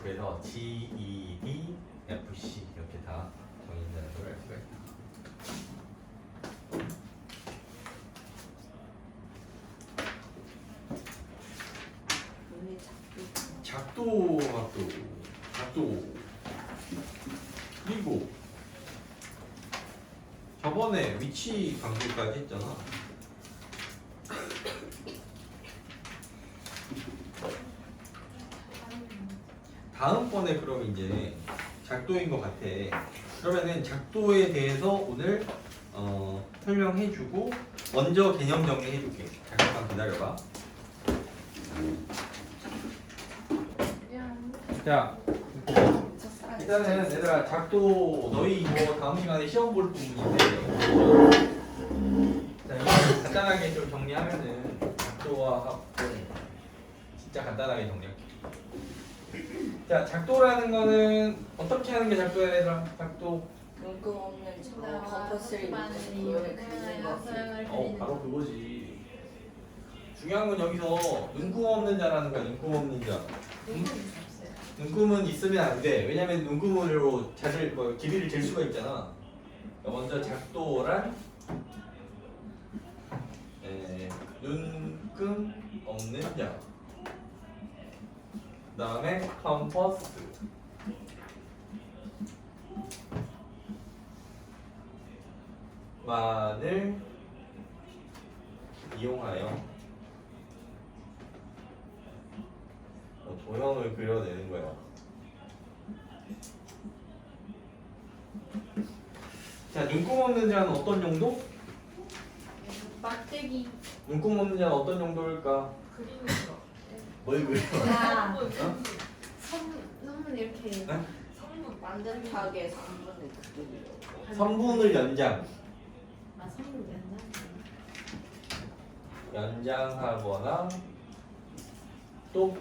그래서 G, E, D, F, C 이렇게 다 정해진다는 걸 알 수가 있다. 눈에 작도 작도 그리고 저번에 위치 관계까지 했잖아. 다음번에 그럼 이제 작도인 것 같아. 그러면은 작도에 대해서 오늘 설명해주고 먼저 개념 정리해줄게. 잠깐만 기다려봐. 자, 첫사랑에 일단은 얘들아 작도 너희 이거 다음 시간에 시험 볼 부분인데 자, 이거 간단하게 좀 정리하면은 작도와 합동 진짜 간단하게 정리할게. 자, 작도라는 거는 어떻게 하는 게 작도야 얘들아? 작도 눈금 없는 저 컴퍼스를 입는 그거를 그리는 거지. 바로 그거지. 중요한 건 여기서 눈금 없는 자라는 거야. 눈금 없는 자. 눈금은 있으면 안 돼. 왜냐면 눈금으로 자질 길이를 잴 수가 있잖아. 먼저 작도란 눈금 없는 자. 그다음에 컴퍼스. 만을 이용하여 도형을 그려내는 거야. 자, 눈금 없는 자는 어떤 용도? 막대기 눈금 없는 자는 어떤 용도일까? 그리는 거. 뭘 그려? 야. 선문 이렇게 네? 선문 반듯하게 3분의 그리려고. 선분을 연장. 선문 됐나? 연장하거나 또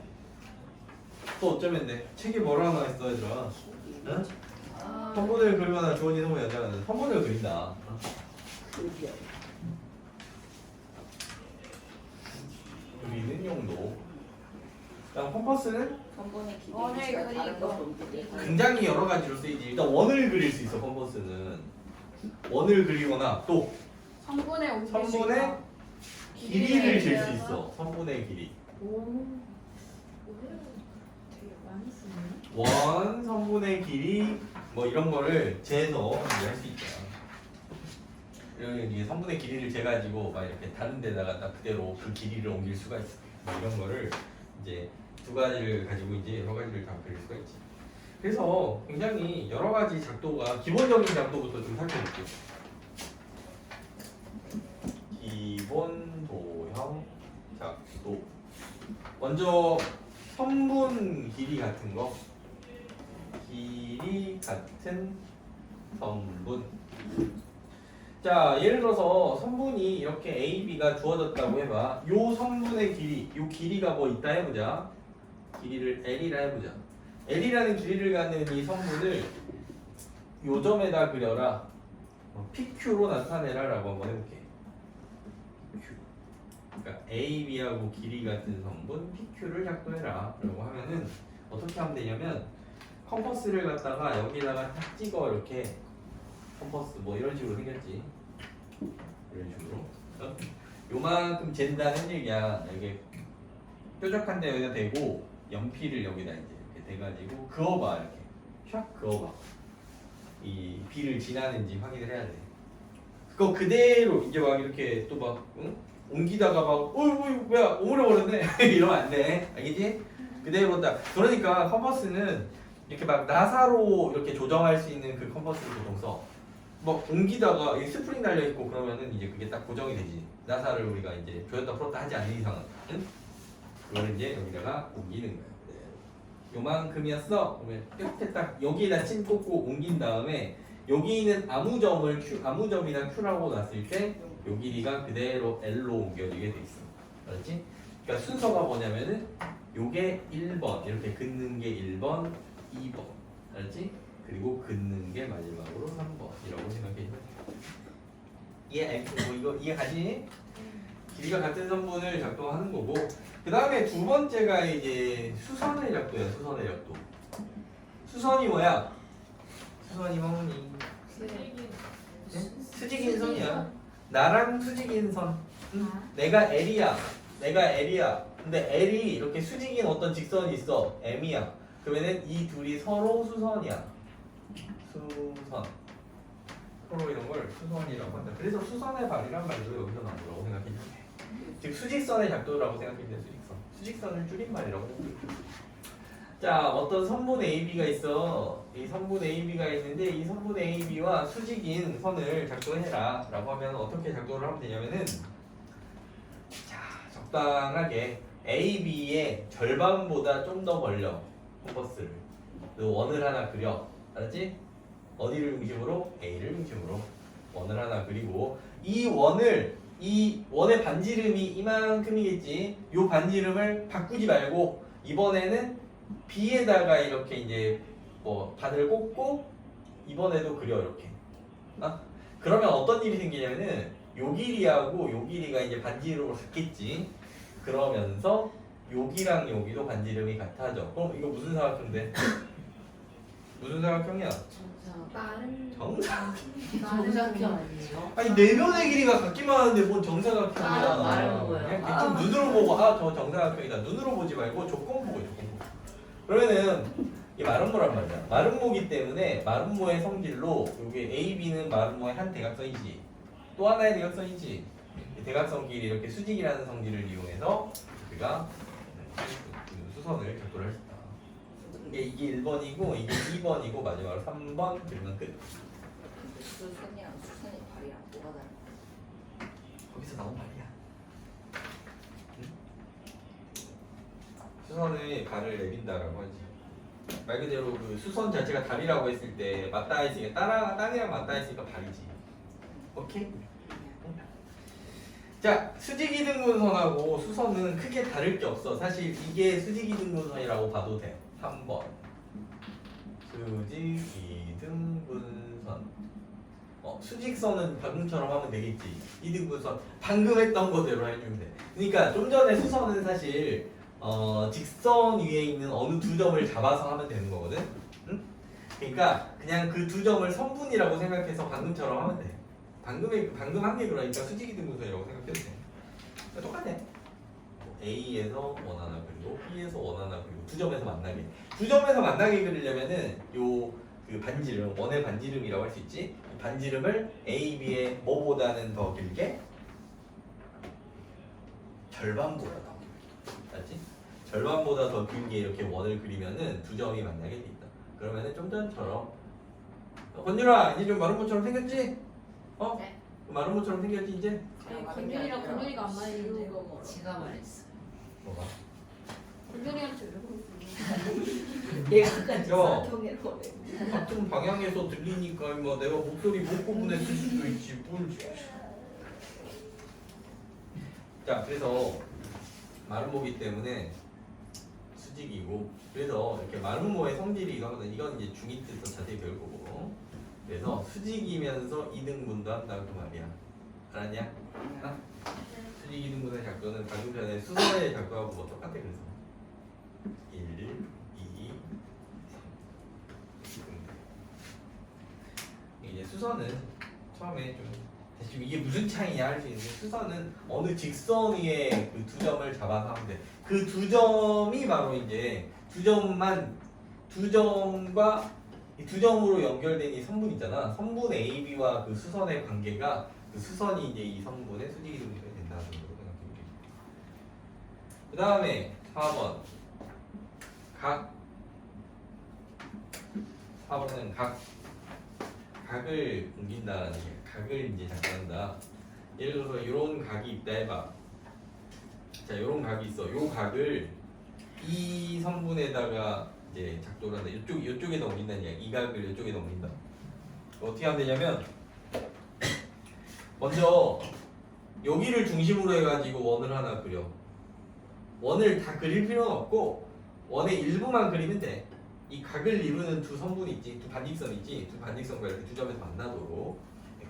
어쩌면 돼. 책에 뭐라고 나와 있어 얘들아? 응? 선분을 그리거나 주어진 선분 연장하는 선분을 그린다. 그려. 그리는 용도. 그다음 컴퍼스는 3분의 원을 기대가 다른 그리고. 거 보는데. 굉장히 여러 가지로 쓰이지. 일단 원을 그릴 수 있어. 컴퍼스는 원을 그리거나 또 선분의 옮길 수 선분의 있다. 길이를 잴 수 재어서. 있어. 선분의 길이. 오. 되게 많이 쓰네. 원, 선분의 길이 뭐 이런 거를 재서 할 수 있다. 이게 선분의 길이를 재가지고 막 이렇게 다른 데다가 딱 그대로 그 길이를 옮길 수가 있어. 뭐 이런 거를 이제 두 가지를 가지고 이제 여러 가지를 다 그릴 수가 있지. 그래서 굉장히 여러 가지 작도가 기본적인 작도부터 좀 살펴볼게요. 기본 도형 작도. 먼저 선분 길이 같은 거. 길이 같은 선분. 자, 예를 들어서 선분이 이렇게 A, B가 주어졌다고 해봐. 요 선분의 길이, 요 길이가 뭐 있다 해보자. 길이를 L이라 해보자. L이라는 길이를 갖는 이 선분을 요 점에다 그려라. PQ로 나타내라라고 한번 해볼게. Q. 그러니까 A, B하고 길이 같은 선분 PQ를 작도해라라고 하면은 어떻게 하면 되냐면 컴퍼스를 갖다가 여기다가 딱 찍어 이렇게. 컴퍼스 뭐 이런 식으로 생겼지. 이런 식으로. 요만큼 잰다는 얘기야. 여기 뾰족한 데 여기다 대고 연필을 여기다 이제 이렇게 대가지고 그어봐 이렇게. 샥 그어봐. 이 B를 지나는지 확인을 해야 돼. 그거 그대로 이제 막 이렇게 또 막 응? 옮기다가 막 뭐야 오므려버렸네 이러면 안 돼. 알겠지? 그대로 딱. 그러니까 컴퍼스는 이렇게 막 나사로 이렇게 조정할 수 있는 그 컴퍼스를 보통 써. 막 옮기다가 이 스프링 달려 있고 그러면은 이제 그게 딱 고정이 되지. 나사를 우리가 이제 조였다 풀었다 하지 않는 이상은. 응? 그걸 이제 여기다가 옮기는 거야. 네. 요만큼이었어. 그러면 끝에 딱 여기에다 침 꽂고 옮긴 다음에 여기 있는 아무 점을 Q, 아무 점이나 Q라고 놨을 때 요 길이가 그대로 L로 옮겨지게 돼 있어. 알았지? 그러니까 순서가 뭐냐면은 요게 1번 이렇게 긋는 게 1번, 2번. 알았지? 그리고 긋는 게 마지막으로 3번이라고 생각해주면 돼. 뭐 이거 이해가지? 길이가 같은 선분을 작동하는 거고 그 다음에 두 번째가 이제 수선의 작도야. 수선의 작도. 수선이 뭐야? 수선이 뭐니? 수직인 선이야. 나랑 수직인 선. 내가 L이야. 내가 L이야. 근데 L이 이렇게 수직인 어떤 직선이 있어. M이야. 그러면은 이 둘이 서로 수선이야. 수선. 서로 이런 걸 수선이라고 한다. 그래서 수선의 발이란 말도 여기서 나온 거라고 생각해주면 돼. 즉 수직선의 작도라고 생각해주면 돼. 수직선. 수직선을 줄임말이라고 생각해주면 돼. 자, 어떤 선분 AB가 있어. 이 선분 AB가 있는데 이 선분 AB와 수직인 선을 작도해라 라고 하면 어떻게 작도를 하면 되냐면은 자, 적당하게 AB의 절반보다 좀 더 벌려. 컴퍼스를. 그리고 원을 하나 그려. 알았지? 어디를 중심으로? A를 중심으로 원을 하나 그리고 이 원의 반지름이 이만큼이겠지. 요 반지름을 바꾸지 말고 이번에는 B에다가 이렇게 이제 뭐 바늘 꽂고 이번에도 그려 이렇게. 그러면 어떤 일이 생기냐면은 요 길이하고 요 길이가 이제 반지름으로 같겠지. 그러면서 여기랑 여기도 반지름이 같아져. 그럼 이거 무슨 사각형인데? 무슨 사각형이야? 정상. 나름 정상형 아니에요? 아니 내면의 길이가 같기만 하는데 뭔 정사각형이야. 나름 뭐예요? 그냥 대충 눈으로 보고 저 정사각형이다. 눈으로 보지 말고 조건 보고 조건 보고. 그러면은 이 마름모란 말이야. 마름모기 때문에 마름모의 성질로 이게 A, B는 마름모의 한 대각선이지. 또 하나의 대각선이지. 이 대각선끼리 이렇게 수직이라는 성질을 이용해서 우리가 수선을 작도를 할 수 있다. 이게 1번이고 이게 2번이고 마지막으로 3번 그리면 끝. 수선이랑 수선이 발이랑 뭐가 다른 거기서 나온 말이야. 응? 수선의 발을 내빈다라고 하지. 말 그대로 그 수선 자체가 다리라고 했을 때 맞닿아 있으니까 땅이랑 맞닿아 있으니까 발이지. 오케이? 응? 자, 수직이등분선하고 수선은 크게 다를 게 없어. 사실 이게 수직이등분선이라고 봐도 돼. 3번 수직이등분선. 수직선은 방금처럼 하면 되겠지. 이등분선 방금 했던 거대로 해주면 돼. 그러니까 좀 전에 수선은 사실 직선 위에 있는 어느 두 점을 잡아서 하면 되는 거거든. 응? 그러니까 그냥 그 두 점을 선분이라고 생각해서 방금처럼 하면 돼. 방금 한 게 그러니까 수직이등분선이라고 생각해도 돼. 그러니까 똑같아. A에서 원 하나 그리고 B에서 원 하나 그리고 두 점에서 만나게. 두 점에서 만나게 그리려면은 요 그 반지름, 원의 반지름이라고 할 수 있지. 이 반지름을 A, B의 뭐보다는 더 길게 절반보다 더 길게. 알지? 절반보다 더 길게 이렇게 원을 그리면은 두 점이 만나게 돼 있다. 그러면은 좀 전처럼 건율아 이제 좀 마름모처럼 생겼지? 네. 마름모처럼 생겼지 이제? 건율이랑 건율이가 안 맞는 이거 뭐 지가 말했어. 뭐가? 건율이랑 저 이러고 있어요. 얘가 아까 야. 사각형이라고 같은 방향에서 들리니까 뭐 내가 목소리 못 구분했을 수도 있지 뭘. 자 그래서 마름모기 때문에 수직이고 그래서 이렇게 마름모의 성질이 이거는 이건 이제 중2 때부터 자세히 배울 거고 그래서 수직이면서 이등분도 한다고 그 말이야. 알았냐? 수직 이등분의 작도는 방금 전에 수선의 작도하고 뭐 똑같아. 그래서 1, 2, 3 이제 수선은 처음에 좀 대충 이게 무슨 차이냐 할 수 있는데 수선은 어느 직선 위에 그 두 점을 잡아서 하면 돼. 그 두 점이 바로 이제 두 점과 이 두 점으로 연결된 이 선분 있잖아. 선분 AB와 그 수선의 관계가 그 수선이 이제 이 선분의 수직이등분이 된다는 걸로 생각해보면 돼. 그 다음에 4번 각. 4번은 각을 옮긴다라는 게 각을 이제 작성한다. 예를 들어서 이런 각이 있다 해봐. 자, 이런 각이 있어. 이 각을 이 선분에다가 이제 작도를 한다. 이쪽에다 옮긴다는 얘기야. 이 각을 이쪽에다 옮긴다. 어떻게 하면 되냐면 먼저 여기를 중심으로 해가지고 원을 하나 그려. 원을 다 그릴 필요는 없고 원의 일부만 그리면 돼. 이 각을 이루는 두 선분이 있지, 두 반직선이 있지, 두 반직선과 이렇게 두 점에서 만나도록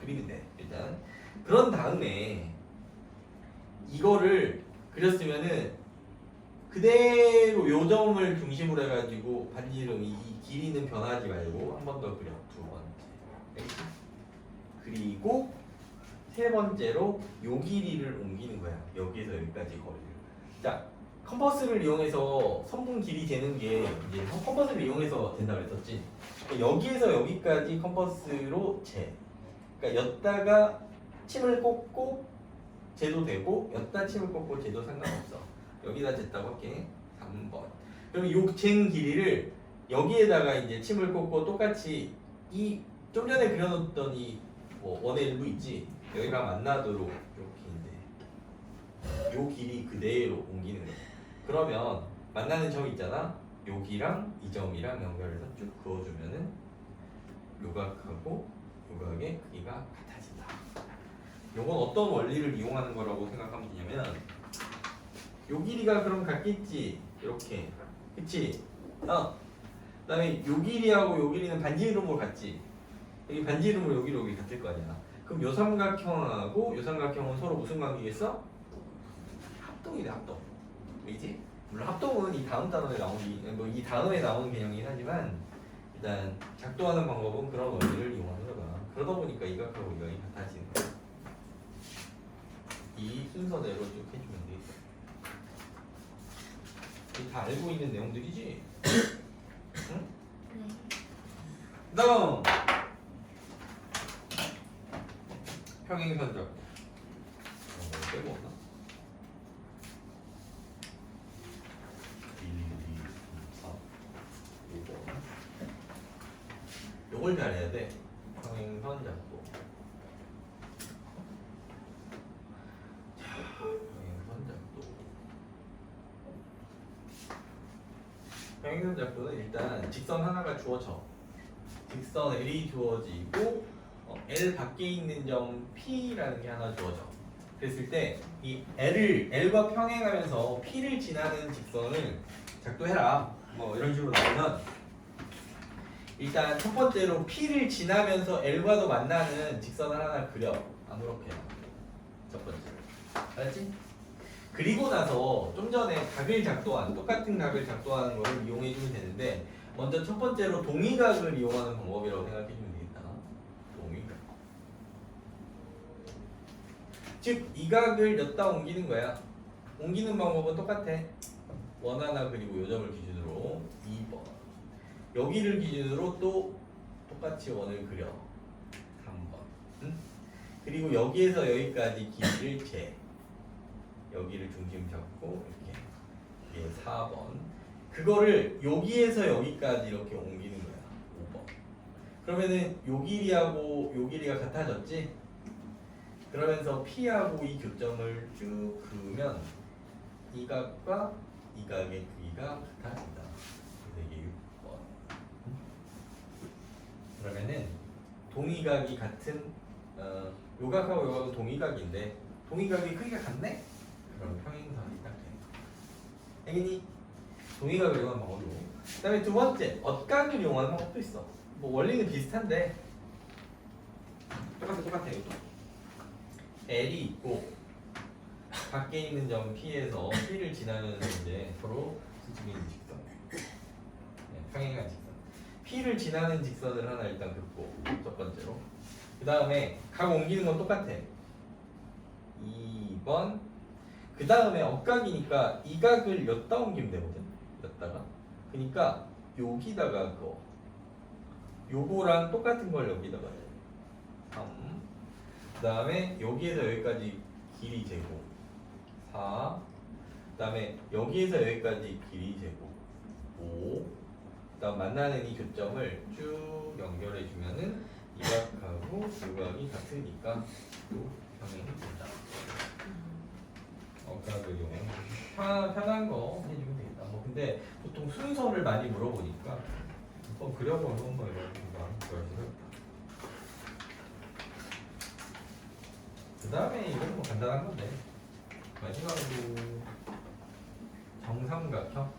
그리면 돼. 일단 그런 다음에 이거를 그렸으면은 그대로 요 점을 중심으로 해가지고 반지름 이 길이는 변하지 말고 한 번 더 그려. 두 번째. 그리고 세 번째로 요 길이를 옮기는 거야. 여기에서 여기까지 거리를. 자, 컴퍼스를 이용해서 선분 길이 재는 게 이제 컴퍼스를 이용해서 된다고 했었지. 여기에서 여기까지 컴퍼스로 재. 그러니까 였다가 침을 꽂고 재도 되고 였다 침을 꽂고 재도 상관없어. 여기다 쟀다고 할게. 3번. 그럼 요 잰 길이를 여기에다가 이제 침을 꽂고 똑같이 이 좀 전에 그려놓던 이 뭐 원의 일부 있지. 여기가 만나도록 이렇게 이제 요 길이 그대로 옮기는 거야. 그러면 만나는 점이 있잖아. 여기랑 이 점이랑 연결해서 쭉 그어주면은 요각하고 요각의 크기가 같아진다. 요건 어떤 원리를 이용하는 거라고 생각하면 되냐면 요 길이가 그럼 같겠지. 이렇게. 그치? 그다음에 요 길이하고 요 길이는 반지 이름으로 같지. 여기 반지 이름으로 여기 같을 거 아니야. 그럼 요 삼각형하고 요 삼각형은 서로 무슨 관계겠어? 합동이래, 합동. 알겠지? 물론 합동은 이 다음 단어에 이 단어에 나오는 개념이긴 하지만 일단 작동하는 방법은 그런 원리를 이용하는 거다. 그러다 보니까 이각하고 이각이 같아지는 거야. 이 순서대로 쭉 해주면 되겠다. 이게 다 알고 있는 내용들이지? 응? 다음 평행선 잡고 빼고 없나? 1, 2, 3, 4 요걸 잘해야 돼. 평행선 잡고 평행선 잡고 평행선 잡고는 일단 직선 하나가 주어져. 직선 L이 주어지고 L 밖에 있는 점 P라는 게 하나 주어져. 그랬을 때 이 L과 평행하면서 P를 지나는 직선을 작도해라. 뭐 이런 식으로 나오면 일단 첫 번째로 P를 지나면서 L과도 만나는 직선을 하나 그려. 아무렇게나. 첫 번째로. 알았지? 그리고 나서 좀 전에 똑같은 각을 작도하는 걸 이용해주면 되는데 먼저 첫 번째로 동의각을 이용하는 방법이라고 생각해주면 되겠다. 동의각. 즉 이 각을 엿다 옮기는 거야. 옮기는 방법은 똑같아. 원 하나 그리고 요 점을 기준으로 2번. 여기를 기준으로 또 똑같이 원을 그려. 3번. 응? 그리고 여기에서 여기까지 길이를 재. 여기를 중심 잡고 이렇게. 이게 4번. 그거를 여기에서 여기까지 이렇게 옮기는 거야. 5번. 그러면은 요 길이하고 요 길이가 같아졌지? 그러면서 P하고 이 교점을 쭉 그으면 이 각과 이 각의 크기가 같아진다. 그래서 이게 6번. 그러면은 동의각이 같은 요 각하고 요 각은 동의각인데 동의각의 크기가 같네? 그럼 평행선이 딱 되는 거야. 알겠니? 동의각을 이용하는 방법이고 그 다음에 두 번째 엇각을 이용하는 방법도 있어. 뭐 원리는 비슷한데 똑같아 이것도. L이 있고 밖에 있는 점 P에서 P를 지나면서 이제 서로 수직인 직선, 평행한 직선. P를 지나는 직선을 하나 일단 긋고 첫 번째로. 그 다음에 각 옮기는 건 똑같아. 2번. 그 다음에 엇각이니까 이 각을 엿다 옮기면 되거든. 엿다가. 그러니까 여기다가 요거랑 똑같은 걸 여기다가 3. 그 다음에 여기에서 여기까지 길이 제곱 4. 그 다음에 여기에서 여기까지 길이 제곱 5. 그 다음 만나는 이 교점을 쭉 연결해 주면은 이 각하고 이 각이 같으니까 또 평행이 된다. 엇각을 이용해 편한 거 해주면 되겠다. 뭐 근데 보통 순서를 많이 물어보니까 한번 그려보는 거 이런 거 그려주세요. 그 다음에 이건 뭐 간단한 건데 마지막으로 정삼각형.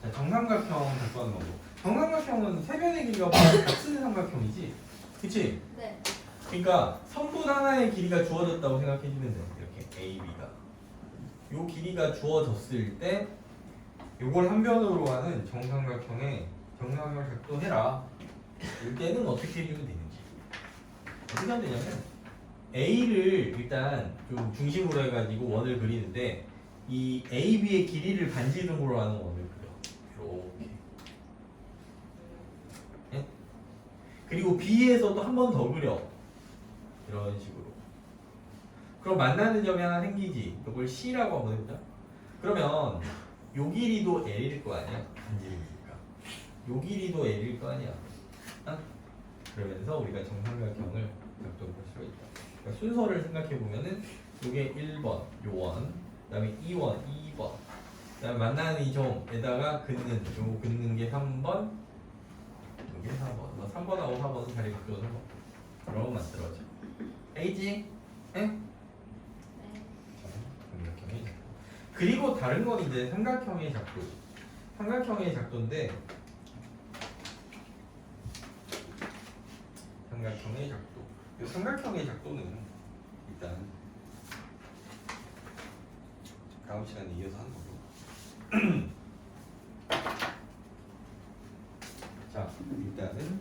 자, 정삼각형 작성하는 거고 정삼각형은 세 변의 길이가 같은 삼각형이지, 그치? 네. 그러니까 선분 하나의 길이가 주어졌다고 생각해주면 돼. 이렇게 A, B가 요 길이가 주어졌을 때 요걸 한 변으로 하는 정삼각형을 작동해라. 이때는 어떻게 해주면 되는지. 어떻게 하면 되냐면 A를 일단 좀 중심으로 해가지고 원을 그리는데 이 A, B의 길이를 반지름으로 하는 원을 그려. 이렇게. 네? 그리고 B에서도 한 번 더 그려. 이런 식으로. 그럼 만나는 점이 하나 생기지. 이걸 C라고 한번 해보자. 그러면 요 길이도 L일 거 아니야? 반지름이니까. 요 길이도 L일 거 아니야. 그러면서 우리가 정삼각형을 작동할 수가 있다. 그러니까 순서를 생각해 보면은 이게 1번 요원, 그다음에 2원, 2번. 그다음에 만나는 이 점에다가 긋는 요 긋는 게 3번. 이게 4번. 뭐 3번하고 4번은 자리 바뀌어서 뭐 그럼 만들어져. A지? 응? 삼각형의 작도. 그리고 다른 건 이제 삼각형의 작도. 삼각형의 작도인데 삼각형의 작도. 이 삼각형의 작도는 일단 다음 시간에 이어서 하는 거고. 자, 일단은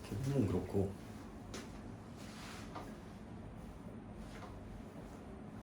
기본은 그렇고